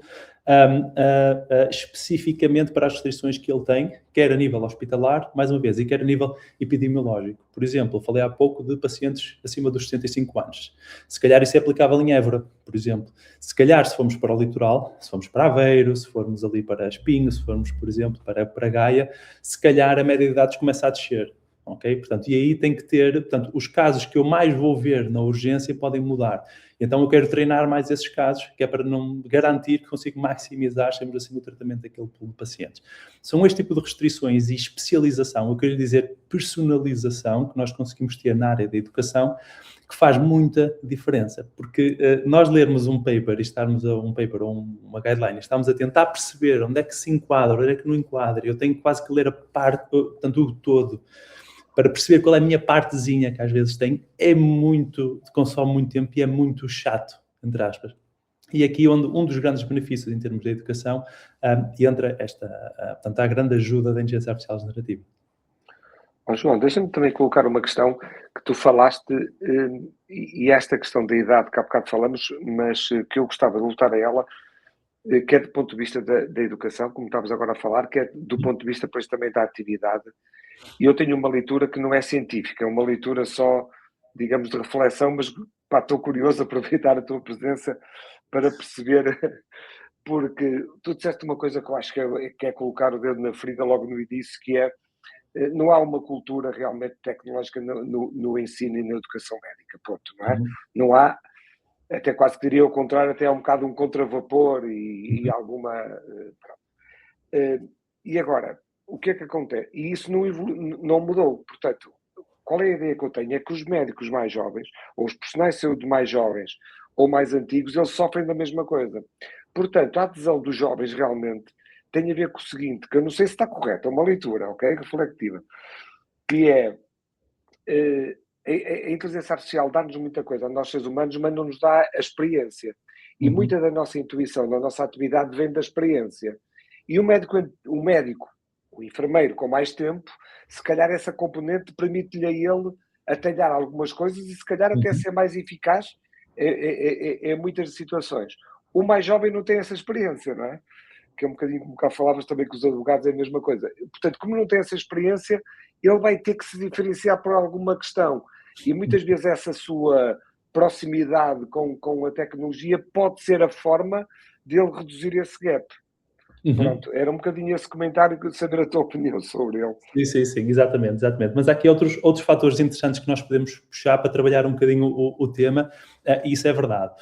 especificamente para as restrições que ele tem, quer a nível hospitalar, mais uma vez, e quer a nível epidemiológico. Por exemplo, eu falei há pouco de pacientes acima dos 65 anos. Se calhar isso é aplicável em Évora, por exemplo. Se calhar, se formos para o litoral, se formos para Aveiro, se formos ali para Espinho, se formos, por exemplo, para Gaia, se calhar a média de idades começa a descer. Ok? Portanto, e aí tem que ter, portanto, os casos que eu mais vou ver na urgência podem mudar. Então eu quero treinar mais esses casos, que é para não garantir que consigo maximizar, sempre assim, o tratamento daquele pool de pacientes. São este tipo de restrições e especialização, eu quero dizer personalização, que nós conseguimos ter na área da educação, que faz muita diferença. Porque nós lermos um paper e estarmos a um paper ou uma guideline, estamos a tentar perceber onde é que se enquadra, onde é que não enquadra, eu tenho quase que ler a parte, portanto, o todo, para perceber qual é a minha partezinha que às vezes tem, consome muito tempo e é muito chato, entre aspas. E aqui onde um dos grandes benefícios em termos de educação entra portanto, a grande ajuda da inteligência artificial generativa. João, deixa-me também colocar uma questão que tu falaste, e esta questão da idade que há bocado falamos, mas que eu gostava de voltar a ela, que é do ponto de vista da educação, como estávamos agora a falar, que é do ponto de vista depois também da atividade. E eu tenho uma leitura que não é científica, é uma leitura só, digamos, de reflexão, mas estou curioso a aproveitar a tua presença para perceber, porque tu disseste uma coisa que eu acho que é colocar o dedo na ferida logo no início, que é, não há uma cultura realmente tecnológica no ensino e na educação médica, ponto, não é? Não há, até quase que diria o contrário, até há um bocado um contravapor e alguma... E agora, o que é que acontece? E isso não mudou. Portanto, qual é a ideia que eu tenho? É que os médicos mais jovens, ou os profissionais de saúde mais jovens, ou mais antigos, eles sofrem da mesma coisa. Portanto, a adesão dos jovens realmente tem a ver com o seguinte, que eu não sei se está correto, é uma leitura, ok? Reflexiva, que é a inteligência artificial dá-nos muita coisa, a nós seres humanos, mas não nos dá a experiência. E muita da nossa intuição, da nossa atividade, vem da experiência. E o médico, o enfermeiro com mais tempo, se calhar essa componente permite-lhe a ele atalhar algumas coisas e se calhar até ser mais eficaz muitas situações. O mais jovem não tem essa experiência, não é? Que é um bocadinho como cá falavas também com os advogados, é a mesma coisa. Portanto, como não tem essa experiência, ele vai ter que se diferenciar por alguma questão. E muitas vezes essa sua proximidade com a tecnologia pode ser a forma de ele reduzir esse gap. Pronto, era um bocadinho esse comentário que eu saber a tua opinião sobre ele. Sim, exatamente. Mas há aqui outros fatores interessantes que nós podemos puxar para trabalhar um bocadinho o tema, e isso é verdade.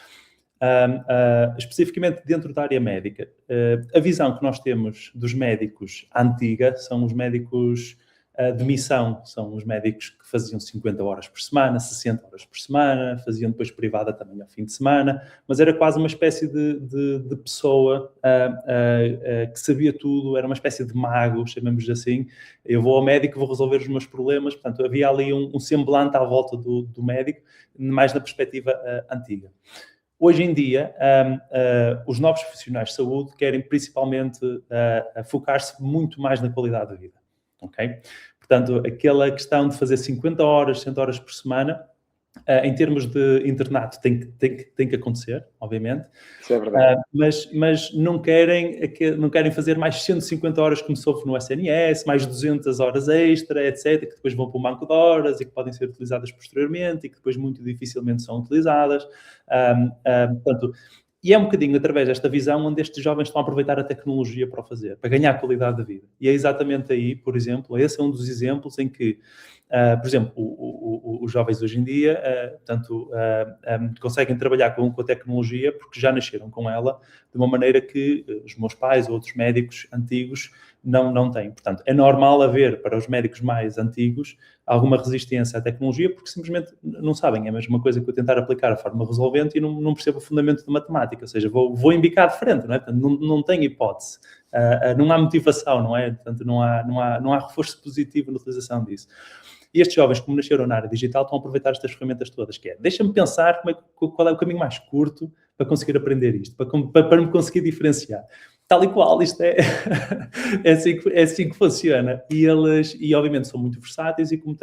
Especificamente dentro da área médica, a visão que nós temos dos médicos antiga são os médicos de missão, são os médicos que faziam 50 horas por semana, 60 horas por semana, faziam depois privada também ao fim de semana, mas era quase uma espécie de pessoa que sabia tudo, era uma espécie de mago, chamamos assim. Eu vou ao médico, vou resolver os meus problemas, portanto havia ali um semblante à volta do médico, mais na perspectiva antiga. Hoje em dia, os novos profissionais de saúde querem principalmente focar-se muito mais na qualidade da vida, ok? Portanto, aquela questão de fazer 50 horas, 60 horas por semana, em termos de internato, tem que acontecer, obviamente. Isso é verdade. Mas não querem fazer mais 150 horas como se houve no SNS, mais 200 horas extra, etc., que depois vão para um banco de horas e que podem ser utilizadas posteriormente e que depois muito dificilmente são utilizadas. Portanto, e é um bocadinho através desta visão onde estes jovens estão a aproveitar a tecnologia para o fazer, para ganhar qualidade da vida. E é exatamente aí, por exemplo, esse é um dos exemplos em que, por exemplo, os jovens hoje em dia, conseguem trabalhar com a tecnologia porque já nasceram com ela de uma maneira que os meus pais ou outros médicos antigos não têm. Portanto, é normal haver para os médicos mais antigos alguma resistência à tecnologia porque simplesmente não sabem. É a mesma coisa que eu tentar aplicar a forma resolvente e não percebo o fundamento de matemática. Ou seja, vou embicar de frente, não é? Portanto, não tem hipótese. Não há motivação, não é? Portanto, não há reforço positivo na utilização disso. E estes jovens, como nasceram na área digital, estão a aproveitar estas ferramentas todas, que é, deixa-me pensar qual é o caminho mais curto para conseguir aprender isto, para me conseguir diferenciar. Tal e qual, isto é assim que funciona. E obviamente são muito versáteis e como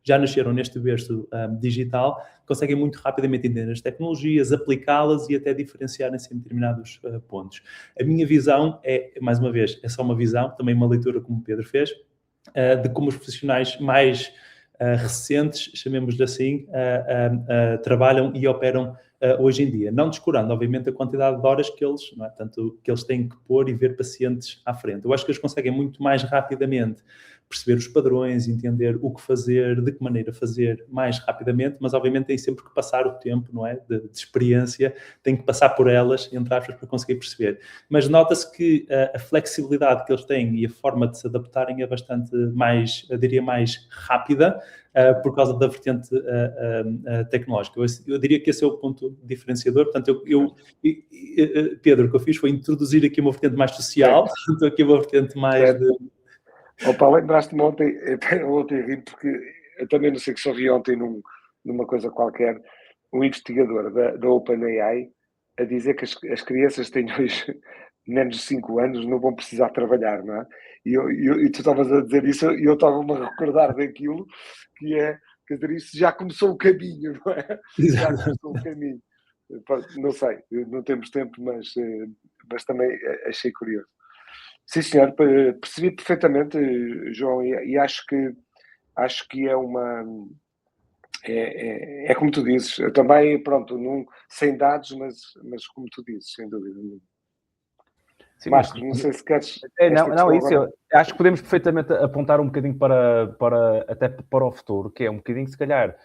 já nasceram neste berço digital, conseguem muito rapidamente entender as tecnologias, aplicá-las e até diferenciarem-se em determinados pontos. A minha visão mais uma vez, é só uma visão, também uma leitura como o Pedro fez, de como os profissionais mais recentes, chamemos-lhe assim, trabalham e operam hoje em dia. Não descurando, obviamente, a quantidade de horas que eles têm que pôr e ver pacientes à frente. Eu acho que eles conseguem muito mais rapidamente perceber os padrões, entender o que fazer, de que maneira fazer mais rapidamente, mas obviamente tem sempre que passar o tempo, não é? De experiência, tem que passar por elas, entre aspas, para conseguir perceber. Mas nota-se que a flexibilidade que eles têm e a forma de se adaptarem é bastante mais, eu diria, mais rápida, por causa da vertente tecnológica. Eu diria que esse é o ponto diferenciador. Portanto, Pedro, o que eu fiz foi introduzir aqui uma vertente mais social, portanto, aqui uma vertente mais de... Opa, lembraste-me ontem ri porque eu também não sei que só vi ontem numa coisa qualquer, um investigador da OpenAI a dizer que as crianças têm hoje menos de 5 anos não vão precisar trabalhar, não é? E tu estavas a dizer isso e eu estava-me a recordar daquilo que é, quer dizer, isso já começou o caminho, não é? Já começou o caminho. Não sei, não temos tempo, mas também achei curioso. Sim, senhor, percebi perfeitamente, João, e acho que é uma... É como tu dizes, eu também, pronto, sem dados, mas como tu dizes, sem dúvida. Sim, Marcos, não sei se queres... Não, isso eu acho que podemos perfeitamente apontar um bocadinho até para o futuro, que é um bocadinho, se calhar,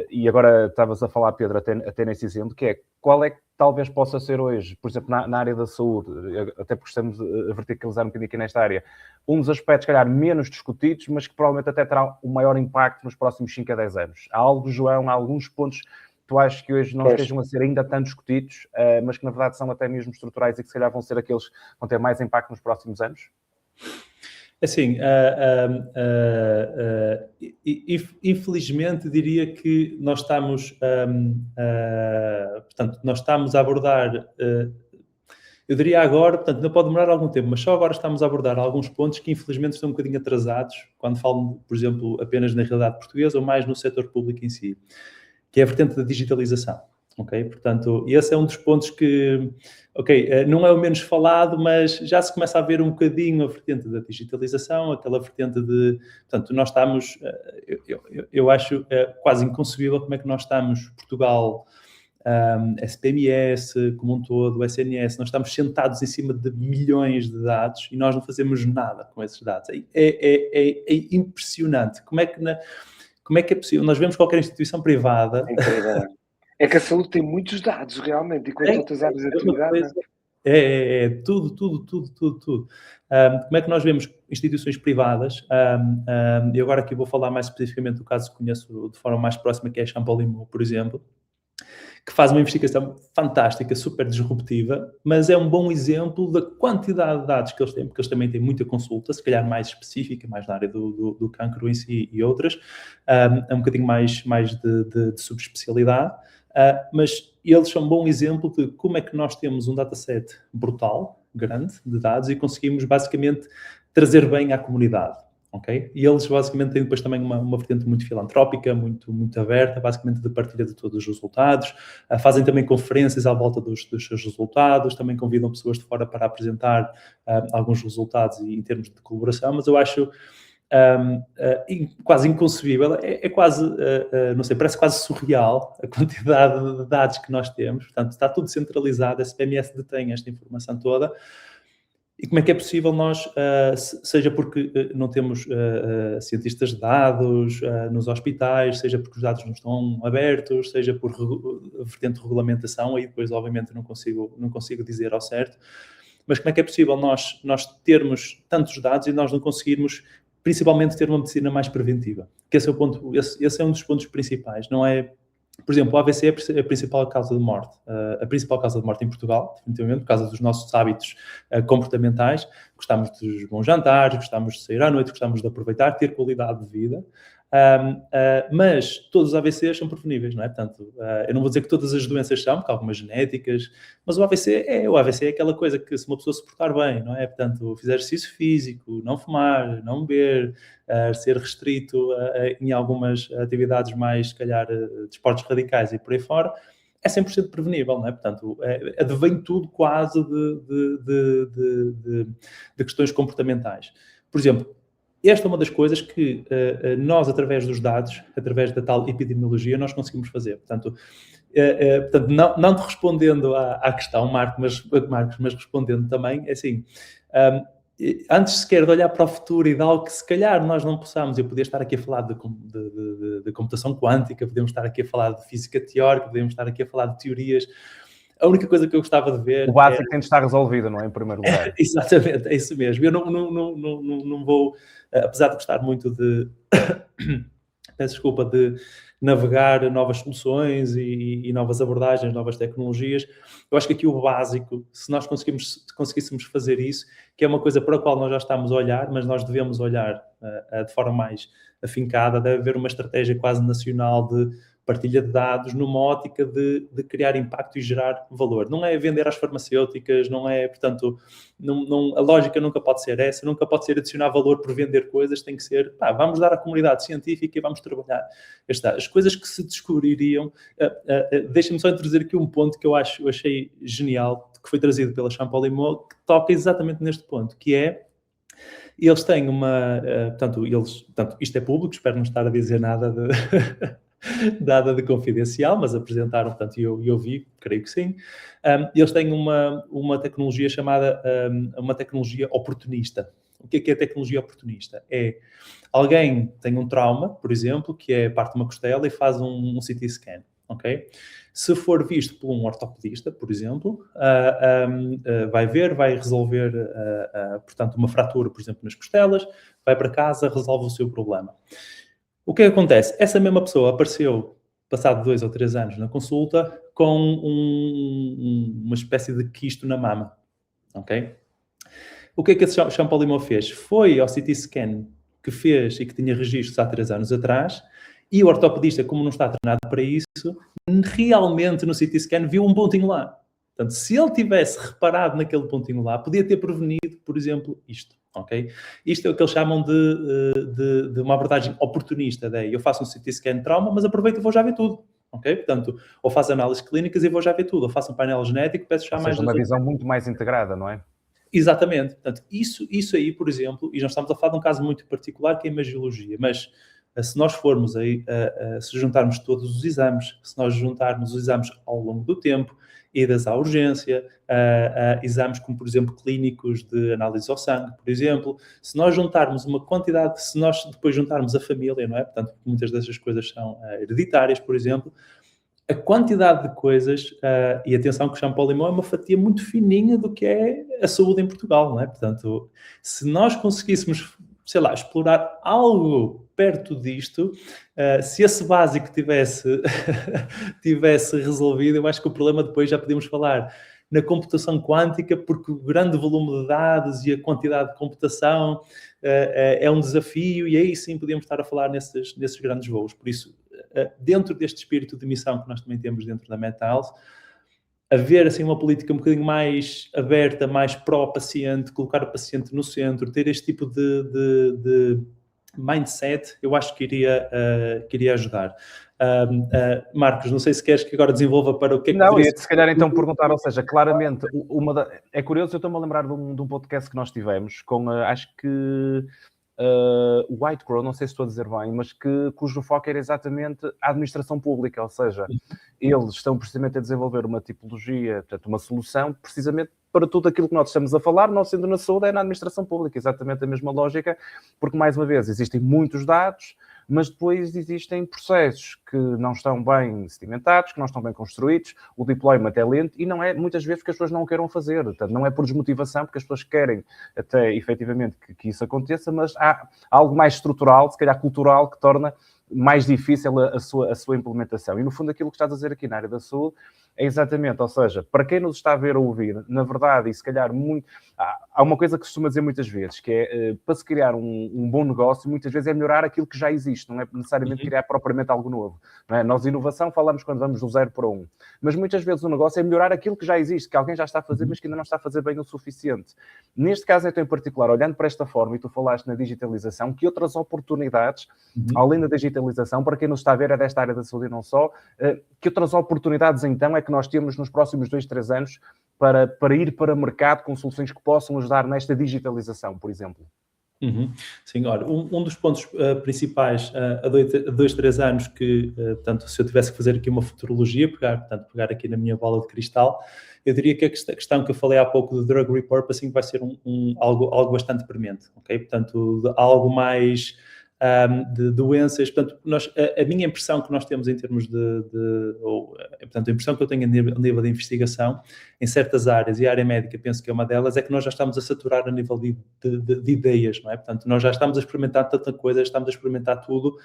e agora estavas a falar, Pedro, até nesse exemplo, que é qual é que talvez possa ser hoje, por exemplo, na área da saúde, até porque estamos a verticalizar um bocadinho aqui nesta área, um dos aspectos, se calhar, menos discutidos, mas que provavelmente até terá um maior impacto nos próximos 5 a 10 anos. Há algo, João, há alguns pontos que tu achas que hoje não estejam a ser ainda tão discutidos, mas que na verdade são até mesmo estruturais e que se calhar vão ser aqueles que vão ter mais impacto nos próximos anos? Assim, infelizmente diria que nós estamos, portanto, nós estamos a abordar, eu diria agora, portanto, não pode demorar algum tempo, mas só agora estamos a abordar alguns pontos que infelizmente estão um bocadinho atrasados, quando falo, por exemplo, apenas na realidade portuguesa ou mais no setor público em si, que é a vertente da digitalização. Ok? Portanto, esse é um dos pontos que, não é o menos falado, mas já se começa a ver um bocadinho a vertente da digitalização, aquela vertente de... Portanto, nós estamos... eu acho quase inconcebível como é que nós estamos, Portugal, SPMS, como um todo, SNS, nós estamos sentados em cima de milhões de dados e nós não fazemos nada com esses dados. É impressionante. Como é que é possível? Nós vemos qualquer instituição privada... É que a saúde tem muitos dados, realmente, enquanto outras áreas de atividade... Tudo. Como é que nós vemos instituições privadas, e agora aqui vou falar mais especificamente do caso que conheço de forma mais próxima, que é a Champollion, por exemplo, que faz uma investigação fantástica, super disruptiva, mas é um bom exemplo da quantidade de dados que eles têm, porque eles também têm muita consulta, se calhar mais específica, mais na área do cancro em si e outras, é um bocadinho mais de subespecialidade, mas eles são um bom exemplo de como é que nós temos um dataset brutal, grande, de dados e conseguimos basicamente trazer bem à comunidade. Okay? E eles basicamente têm depois também uma vertente muito filantrópica, muito aberta, basicamente de partilha de todos os resultados. Fazem também conferências à volta dos seus resultados, também convidam pessoas de fora para apresentar alguns resultados em termos de colaboração, mas eu acho quase inconcebível, é quase, não sei, parece quase surreal a quantidade de dados que nós temos. Portanto, está tudo centralizado, a SPMS detém esta informação toda. E como é que é possível nós, seja porque não temos cientistas de dados nos hospitais, seja porque os dados não estão abertos, seja por vertente de regulamentação, aí depois obviamente não consigo dizer ao certo, mas como é que é possível nós termos tantos dados e nós não conseguirmos principalmente ter uma medicina mais preventiva? Que esse é o ponto, esse é um dos pontos principais, não é... Por exemplo, o AVC é a principal causa de morte. A principal causa de morte em Portugal, definitivamente, por causa dos nossos hábitos comportamentais. Gostamos dos bons jantares, gostamos de sair à noite, gostamos de aproveitar, ter qualidade de vida. Mas todos os AVCs são preveníveis, não é? Portanto, eu não vou dizer que todas as doenças são, porque há algumas genéticas, mas o AVC é aquela coisa que se uma pessoa se portar bem, não é? Portanto, fizer exercício físico, não fumar, não beber, ser restrito em algumas atividades mais, se calhar, de esportes radicais e por aí fora, é 100% prevenível, não é? Portanto, advém tudo quase de questões comportamentais. Por exemplo, esta é uma das coisas que nós, através dos dados, através da tal epidemiologia, nós conseguimos fazer. Portanto, não te respondendo à questão, Marcos, mas respondendo também, é assim, antes sequer de olhar para o futuro e de algo que se calhar nós não possamos, eu podia estar aqui a falar de computação quântica, podemos estar aqui a falar de física teórica, podemos estar aqui a falar de teorias. A única coisa que eu gostava de ver... O básico tem de estar resolvido, não é? Em primeiro lugar. Exatamente, é isso mesmo. Eu não vou, apesar de gostar muito de... peço desculpa, de navegar novas soluções e novas abordagens, novas tecnologias. Eu acho que aqui o básico, se nós conseguíssemos fazer isso, que é uma coisa para a qual nós já estamos a olhar, mas nós devemos olhar de forma mais afincada, deve haver uma estratégia quase nacional de partilha de dados numa ótica de criar impacto e gerar valor. Não é vender às farmacêuticas, não é, portanto, a lógica nunca pode ser essa, nunca pode ser adicionar valor por vender coisas, tem que ser, vamos dar à comunidade científica e vamos trabalhar. As coisas que se descobririam, deixa-me só introduzir aqui um ponto que eu achei genial, que foi trazido pela Champollion, que toca exatamente neste ponto, que é, eles têm portanto, isto é público, espero não estar a dizer nada nada de confidencial, mas apresentaram, portanto, e eu vi, creio que sim. Eles têm uma tecnologia chamada, uma tecnologia oportunista. O que é a tecnologia oportunista? É alguém tem um trauma, por exemplo, que é parte de uma costela e faz um CT scan, ok? Se for visto por um ortopedista, por exemplo, vai resolver, portanto, uma fratura, por exemplo, nas costelas, vai para casa, resolve o seu problema. O que acontece? Essa mesma pessoa apareceu, passado 2 ou 3 anos na consulta, com uma espécie de quisto na mama, ok? O que é que esse Champollion fez? Foi ao CT scan que fez e que tinha registros há 3 anos atrás, e o ortopedista, como não está treinado para isso, realmente no CT scan viu um pontinho lá. Portanto, se ele tivesse reparado naquele pontinho lá, podia ter prevenido, por exemplo, isto. Okay? Isto é o que eles chamam de uma abordagem oportunista. Eu faço um CT scan de trauma, mas aproveito e vou já ver tudo. ok? Portanto, ou faço análises clínicas e vou já ver tudo, ou faço um painel genético, peço já Ou mais... seja, uma visão muito mais integrada, não é? Exatamente. Portanto, isso aí, por exemplo, e nós estamos a falar de um caso muito particular que é a imagiologia, mas se nós formos aí, se juntarmos todos os exames, se nós juntarmos os exames ao longo do tempo, idas à urgência, exames como, por exemplo, clínicos de análise ao sangue, por exemplo, se nós juntarmos uma quantidade, se nós depois juntarmos a família, não é? Portanto, muitas dessas coisas são hereditárias, por exemplo, a quantidade de coisas, e atenção que o Champollion é uma fatia muito fininha do que é a saúde em Portugal, não é? Portanto, se nós conseguíssemos, sei lá, explorar algo perto disto, se esse básico tivesse resolvido, eu acho que o problema depois já podíamos falar na computação quântica, porque o grande volume de dados e a quantidade de computação é um desafio, e aí sim podíamos estar a falar nesses grandes voos. Por isso, dentro deste espírito de missão que nós também temos dentro da MedTiles, haver assim uma política um bocadinho mais aberta, mais pró-paciente, colocar o paciente no centro, ter este tipo de mindset, eu acho que iria ajudar. Marcos, não sei se queres que agora desenvolva para o que é que... Não, ia se calhar então perguntar, ou seja, claramente, é curioso, eu estou-me a lembrar de um podcast que nós tivemos com, acho que White Crow, não sei se estou a dizer bem, mas cujo foco era exatamente a administração pública, ou seja, eles estão precisamente a desenvolver uma tipologia, portanto, uma solução, precisamente para tudo aquilo que nós estamos a falar, não sendo na saúde, é na administração pública, exatamente a mesma lógica, porque, mais uma vez, existem muitos dados, mas depois existem processos que não estão bem sedimentados, que não estão bem construídos, o deployment é lento e não é, muitas vezes, porque as pessoas não o queiram fazer. Portanto, não é por desmotivação, porque as pessoas querem até, efetivamente, que isso aconteça, mas há algo mais estrutural, se calhar cultural, que torna mais difícil a sua implementação. E, no fundo, aquilo que estás a dizer aqui na área da saúde é exatamente, ou seja, para quem nos está a ver ou ouvir, na verdade, e se calhar muito... Há uma coisa que se costuma dizer muitas vezes, que é, para se criar um bom negócio, muitas vezes é melhorar aquilo que já existe, não é necessariamente criar propriamente algo novo. Não é? Nós, inovação, falamos quando vamos do 0 para 1. Mas muitas vezes o negócio é melhorar aquilo que já existe, que alguém já está a fazer, mas que ainda não está a fazer bem o suficiente. Neste caso, então, em particular, olhando para esta forma, e tu falaste na digitalização, que outras oportunidades, além da digitalização, para quem nos está a ver é desta área da saúde e não só, que outras oportunidades, então, é que nós temos nos próximos 2, 3 anos para ir para o mercado com soluções que possam ajudar nesta digitalização, por exemplo? Sim, olha, um dos pontos principais há 2, 3 anos que, portanto, se eu tivesse que fazer aqui uma futurologia, pegar aqui na minha bola de cristal, eu diria que a questão que eu falei há pouco do drug repurposing vai ser algo bastante premente, ok? Portanto, algo mais... de doenças, portanto, a minha impressão que nós temos em termos portanto, a impressão que eu tenho a nível de investigação em certas áreas, e a área médica penso que é uma delas, é que nós já estamos a saturar a nível de ideias, não é? Portanto, nós já estamos a experimentar tanta coisa, estamos a experimentar tudo,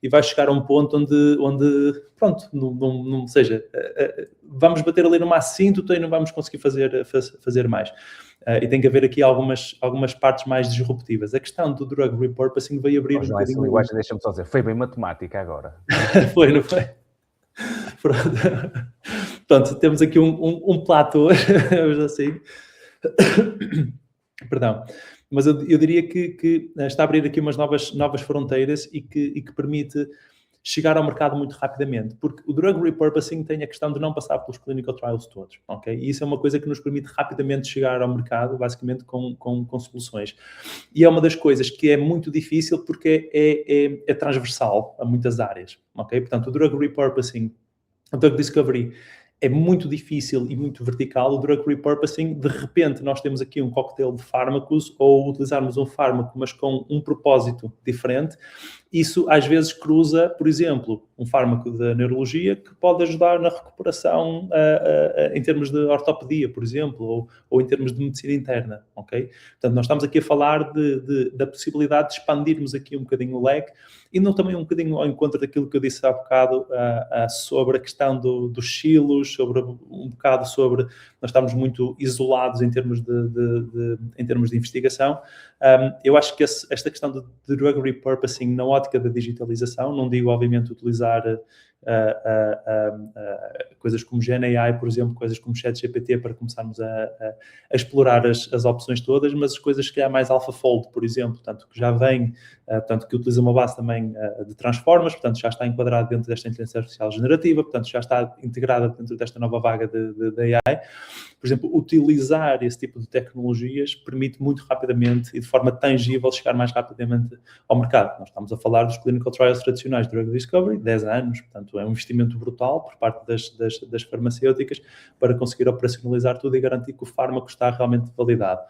e vai chegar a um ponto onde pronto, não seja, vamos bater ali numa assíntota e não vamos conseguir fazer mais. E tem que haver aqui algumas partes mais disruptivas. A questão do drug repurposing veio abrir um bocadinho... Linguagem, deixa-me só dizer, foi bem matemática agora. Foi, não foi? Pronto, temos aqui um platô, assim. Perdão. Mas eu diria que está a abrir aqui umas novas fronteiras e que permite chegar ao mercado muito rapidamente, porque o drug repurposing tem a questão de não passar pelos clinical trials todos, ok? E isso é uma coisa que nos permite rapidamente chegar ao mercado, basicamente com soluções. E é uma das coisas que é muito difícil porque é transversal a muitas áreas, ok? Portanto, o drug repurposing, o drug discovery é muito difícil e muito vertical. O drug repurposing, de repente, nós temos aqui um cocktail de fármacos ou utilizarmos um fármaco, mas com um propósito diferente. Isso, às vezes, cruza, por exemplo, um fármaco da neurologia que pode ajudar na recuperação em termos de ortopedia, por exemplo, ou em termos de medicina interna, ok? Portanto, nós estamos aqui a falar da possibilidade de expandirmos aqui um bocadinho o leque e não também um bocadinho ao encontro daquilo que eu disse há bocado sobre a questão dos silos, luz sobre nós estamos muito isolados em termos de investigação. Eu acho que esta questão de drug repurposing na ótica da digitalização, não digo obviamente utilizar coisas como GenAI, por exemplo, coisas como ChatGPT para começarmos a explorar as opções todas, mas as coisas que há mais AlphaFold, por exemplo, portanto, que já vem, portanto, que utiliza uma base também de transformers, portanto, já está enquadrado dentro desta inteligência artificial generativa, portanto, já está integrada dentro desta nova vaga de AI. Por exemplo, utilizar esse tipo de tecnologias permite muito rapidamente e de forma tangível chegar mais rapidamente ao mercado. Nós estamos a falar dos clinical trials tradicionais de drug discovery, 10 anos, portanto é um investimento brutal por parte das farmacêuticas para conseguir operacionalizar tudo e garantir que o fármaco está realmente validado.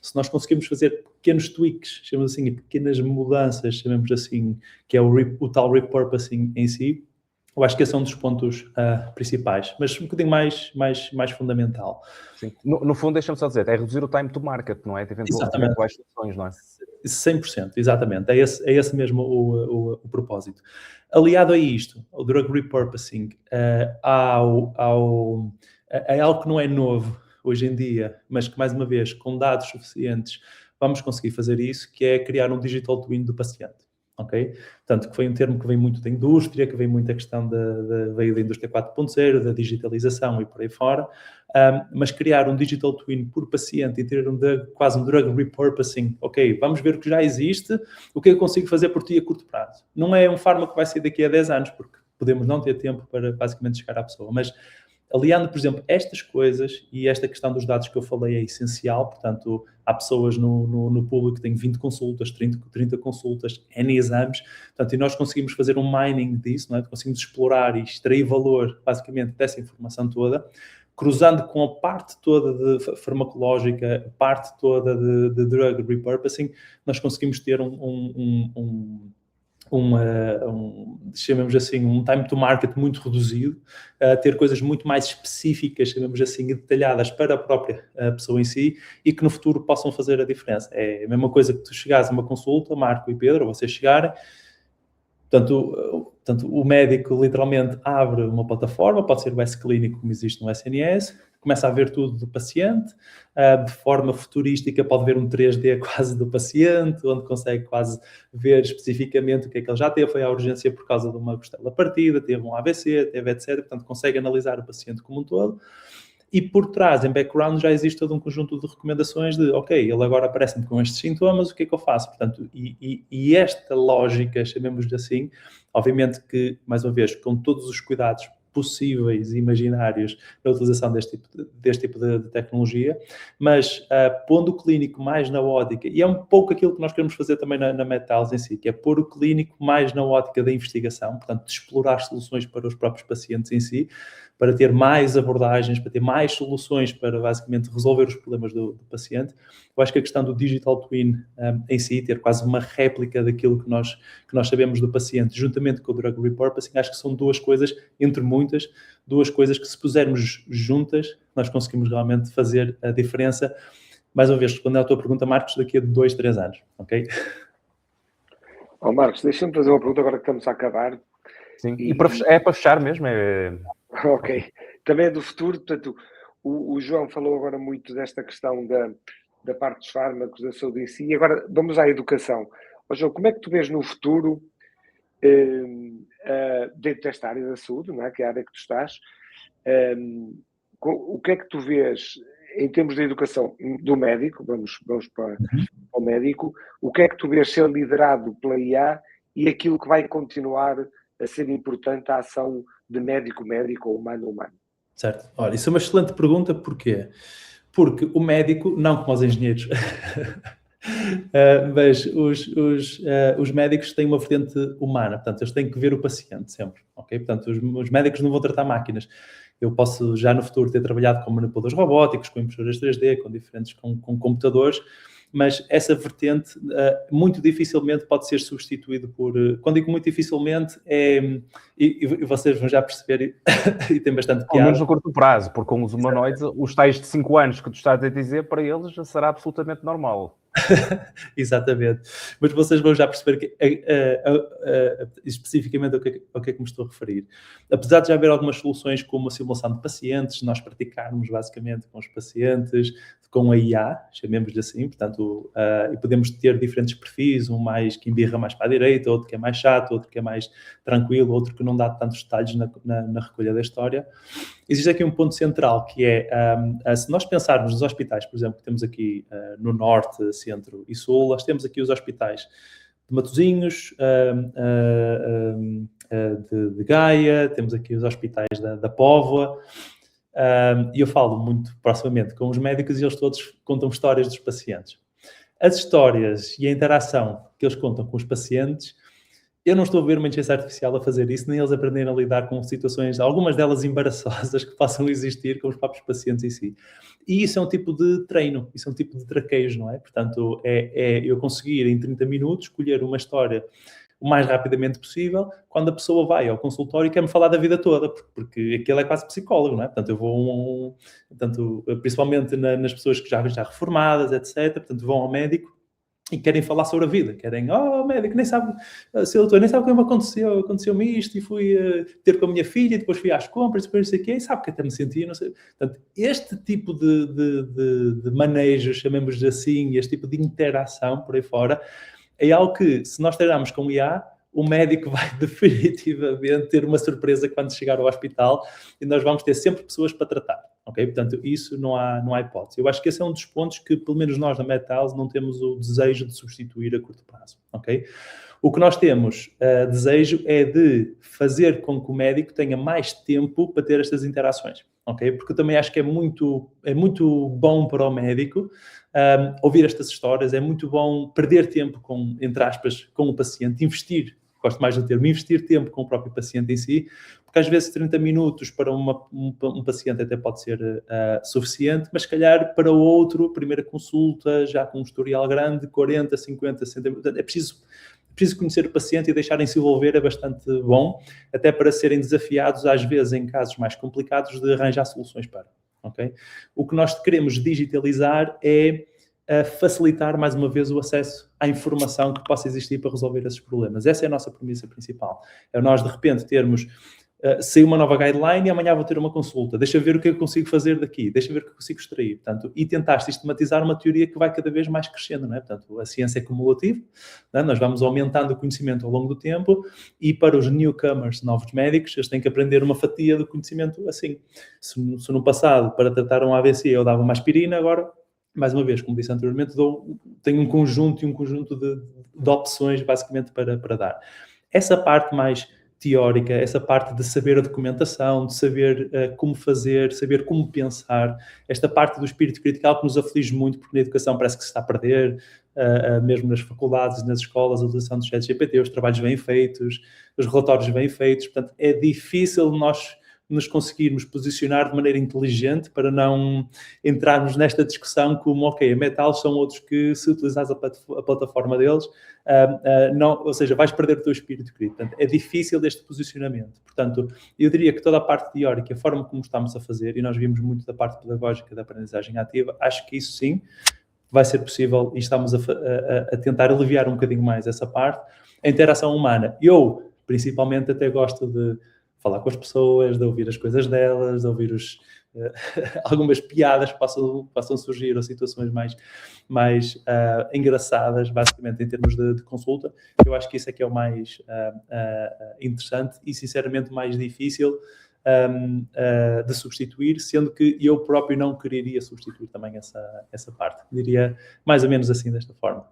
Se nós conseguimos fazer pequenos tweaks, chamamos assim, pequenas mudanças, chamamos assim, que é o tal repurposing em si, eu acho que esse é um dos pontos principais, mas um bocadinho mais fundamental. Sim. No fundo, deixa-me só dizer, é reduzir o time to market, não é? Exatamente. Soluções, não é? 100%, exatamente. É esse mesmo o propósito. Aliado a isto, o drug repurposing é algo que não é novo hoje em dia, mas que, mais uma vez, com dados suficientes, vamos conseguir fazer isso, que é criar um digital twin do paciente. Ok? Portanto, que foi um termo que vem muito da indústria, que vem muito da questão veio da indústria 4.0, da digitalização e por aí fora, mas criar um digital twin por paciente e ter quase um drug repurposing, ok, vamos ver o que já existe, o que eu consigo fazer por ti a curto prazo. Não é um fármaco que vai sair daqui a 10 anos, porque podemos não ter tempo para basicamente chegar à pessoa, mas aliando, por exemplo, estas coisas e esta questão dos dados que eu falei é essencial, portanto, há pessoas no público que têm 20 consultas, 30 consultas, N exames, portanto, e nós conseguimos fazer um mining disso, não é? Conseguimos explorar e extrair valor, basicamente, dessa informação toda, cruzando com a parte toda de farmacológica, a parte toda de drug repurposing, nós conseguimos ter chamemos assim, um time to market muito reduzido, ter coisas muito mais específicas, chamemos assim, e detalhadas para a própria pessoa em si e que no futuro possam fazer a diferença. É a mesma coisa que tu chegares a uma consulta, Marco e Pedro, ou vocês chegarem, portanto, o médico literalmente abre uma plataforma, pode ser o S-Clínico, como existe no SNS, começa a ver tudo do paciente, de forma futurística pode ver um 3D quase do paciente, onde consegue quase ver especificamente o que é que ele já teve, foi à urgência por causa de uma costela partida, teve um AVC, teve etc. Portanto, consegue analisar o paciente como um todo. E por trás, em background, já existe todo um conjunto de recomendações de, ok, ele agora aparece-me com estes sintomas, o que é que eu faço? Portanto, e esta lógica, chamemos-lhe assim, obviamente que, mais uma vez, com todos os cuidados possíveis e imaginários na utilização deste tipo de tecnologia, mas pondo o clínico mais na ótica, e é um pouco aquilo que nós queremos fazer também na MedTiles em si, que é pôr o clínico mais na ótica da investigação, portanto, de explorar soluções para os próprios pacientes em si, para ter mais abordagens, para ter mais soluções para, basicamente, resolver os problemas do paciente. Eu acho que a questão do digital twin em si, ter quase uma réplica daquilo que nós sabemos do paciente, juntamente com o drug repurposing, acho que são duas coisas, entre muitas, duas coisas que se pusermos juntas, nós conseguimos realmente fazer a diferença. Mais uma vez, respondendo à tua pergunta, Marcos, daqui a 2, 3 anos, ok? Oh, Marcos, deixa-me fazer uma pergunta agora que estamos a acabar. Sim, e para fechar mesmo, Ok. Também é do futuro, portanto, o João falou agora muito desta questão da parte dos fármacos, da saúde em si, e agora vamos à educação. Oh, João, como é que tu vês no futuro, dentro desta área da saúde, não é? Que é a área que tu estás, o que é que tu vês em termos de educação do médico, vamos para o médico, o que é que tu vês ser liderado pela IA e aquilo que vai continuar a ser importante a ação de médico-médico ou humano-humano? Certo. Olha, isso é uma excelente pergunta, porquê? Porque o médico, não como os engenheiros, mas os médicos têm uma vertente humana, portanto, eles têm que ver o paciente sempre, ok? Portanto, os médicos não vão tratar máquinas. Eu posso, já no futuro, ter trabalhado com manipuladores robóticos, com impressoras 3D, com computadores, mas essa vertente muito dificilmente pode ser substituído por... quando digo muito dificilmente, e vocês vão já perceber, e tem bastante piada. Pelo menos no curto prazo, porque com os humanoides, os tais de 5 anos que tu estás a dizer, para eles já será absolutamente normal. Exatamente. Mas vocês vão já perceber que, especificamente ao que é que me estou a referir. Apesar de já haver algumas soluções como a simulação de pacientes, nós praticarmos basicamente com os pacientes, com a IA, chamemos-lhe assim, portanto, e podemos ter diferentes perfis, um mais que embirra mais para a direita, outro que é mais chato, outro que é mais tranquilo, outro que não dá tantos detalhes na recolha da história. Existe aqui um ponto central que é, se nós pensarmos nos hospitais, por exemplo, que temos aqui no Norte, Centro e Sul, nós temos aqui os hospitais de Matosinhos, de Gaia, temos aqui os hospitais da Póvoa, e eu falo muito proximamente com os médicos e eles todos contam histórias dos pacientes. As histórias e a interação que eles contam com os pacientes, eu não estou a ver uma inteligência artificial a fazer isso, nem eles aprenderem a lidar com situações, algumas delas embaraçosas, que possam existir com os próprios pacientes em si. E isso é um tipo de treino, isso é um tipo de traquejo, não é? Portanto, é eu conseguir em 30 minutos escolher uma história o mais rapidamente possível, quando a pessoa vai ao consultório e quer-me falar da vida toda, porque aquilo é quase psicólogo, não é? Portanto, eu vou principalmente nas pessoas que já reformadas, etc., portanto, vão ao médico e querem falar sobre a vida, querem, médico, nem sabe, seu doutor, nem sabe o que me aconteceu, aconteceu-me isto, e fui ter com a minha filha, e depois fui às compras, depois não sei o quê, e sabe que até me senti, não sei. Portanto, este tipo de manejo, chamemos-lhe assim, este tipo de interação por aí fora, é algo que, se nós treinarmos com IA, o médico vai definitivamente ter uma surpresa quando chegar ao hospital e nós vamos ter sempre pessoas para tratar, ok? Portanto, isso não há hipótese. Eu acho que esse é um dos pontos que, pelo menos nós na MedTiles, não temos o desejo de substituir a curto prazo, ok? O que nós temos desejo é de fazer com que o médico tenha mais tempo para ter estas interações, ok? Porque eu também acho que é muito bom para o médico ouvir estas histórias, é muito bom perder tempo com, entre aspas, com o paciente, investir, gosto mais do termo, investir tempo com o próprio paciente em si, porque às vezes 30 minutos para um paciente até pode ser suficiente, mas se calhar para o outro, primeira consulta, já com um historial grande, 40, 50, 60 minutos, é preciso conhecer o paciente e deixarem-se envolver, é bastante bom, até para serem desafiados, às vezes, em casos mais complicados, de arranjar soluções para. Okay? O que nós queremos digitalizar é facilitar, mais uma vez, o acesso à informação que possa existir para resolver esses problemas. Essa é a nossa premissa principal. É nós, de repente, termos... saiu uma nova guideline e amanhã vou ter uma consulta. Deixa ver o que eu consigo fazer daqui. Deixa ver o que eu consigo extrair. Portanto, e tentar sistematizar uma teoria que vai cada vez mais crescendo, não é? Portanto, a ciência é cumulativa, não é? Nós vamos aumentando o conhecimento ao longo do tempo e para os newcomers, novos médicos, eles têm que aprender uma fatia do conhecimento assim. Se no passado, para tratar um AVC, eu dava uma aspirina, agora, mais uma vez, como disse anteriormente, tenho um conjunto de opções, basicamente, para dar. Essa parte mais teórica, essa parte de saber a documentação, de saber como fazer, saber como pensar, esta parte do espírito critical que nos aflige muito, porque na educação parece que se está a perder, mesmo nas faculdades, nas escolas, a utilização do ChatGPT, os trabalhos bem feitos, os relatórios bem feitos, portanto, é difícil nós nos conseguirmos posicionar de maneira inteligente para não entrarmos nesta discussão como, ok, a Metal são outros que, se utilizares a plataforma deles, não, ou seja, vais perder o teu espírito crítico. Portanto, é difícil deste posicionamento. Portanto, eu diria que toda a parte teórica, a forma como estamos a fazer, e nós vimos muito da parte pedagógica da aprendizagem ativa, acho que isso sim vai ser possível e estamos a tentar aliviar um bocadinho mais essa parte. A interação humana, eu principalmente até gosto de falar com as pessoas, de ouvir as coisas delas, de ouvir algumas piadas que possam surgir ou situações mais engraçadas, basicamente, em termos de consulta. Eu acho que isso é que é o mais interessante e, sinceramente, mais difícil de substituir, sendo que eu próprio não quereria substituir também essa parte. Diria mais ou menos assim, desta forma.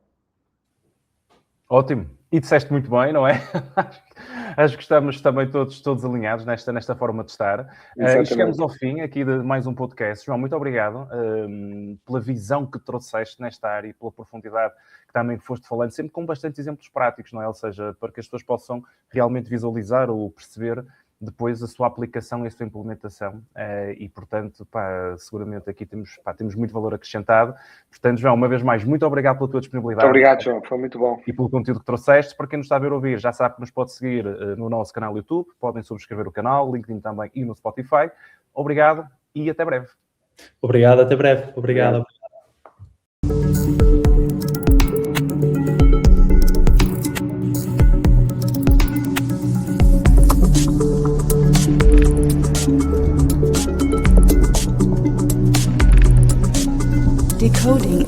Ótimo. E disseste muito bem, não é? Acho que estamos também todos alinhados nesta forma de estar. E chegamos ao fim aqui de mais um podcast. João, muito obrigado pela visão que trouxeste nesta área e pela profundidade que também foste falando, sempre com bastantes exemplos práticos, não é? Ou seja, para que as pessoas possam realmente visualizar ou perceber depois a sua aplicação e a sua implementação. E, portanto, seguramente aqui temos muito valor acrescentado. Portanto, João, uma vez mais, muito obrigado pela tua disponibilidade. Muito obrigado, João, foi muito bom. E pelo conteúdo que trouxeste. Para quem nos está a ver ou ouvir, já sabe que nos pode seguir no nosso canal YouTube, podem subscrever o canal, LinkedIn também e no Spotify. Obrigado e até breve. Obrigado, até breve. Obrigado. Decoding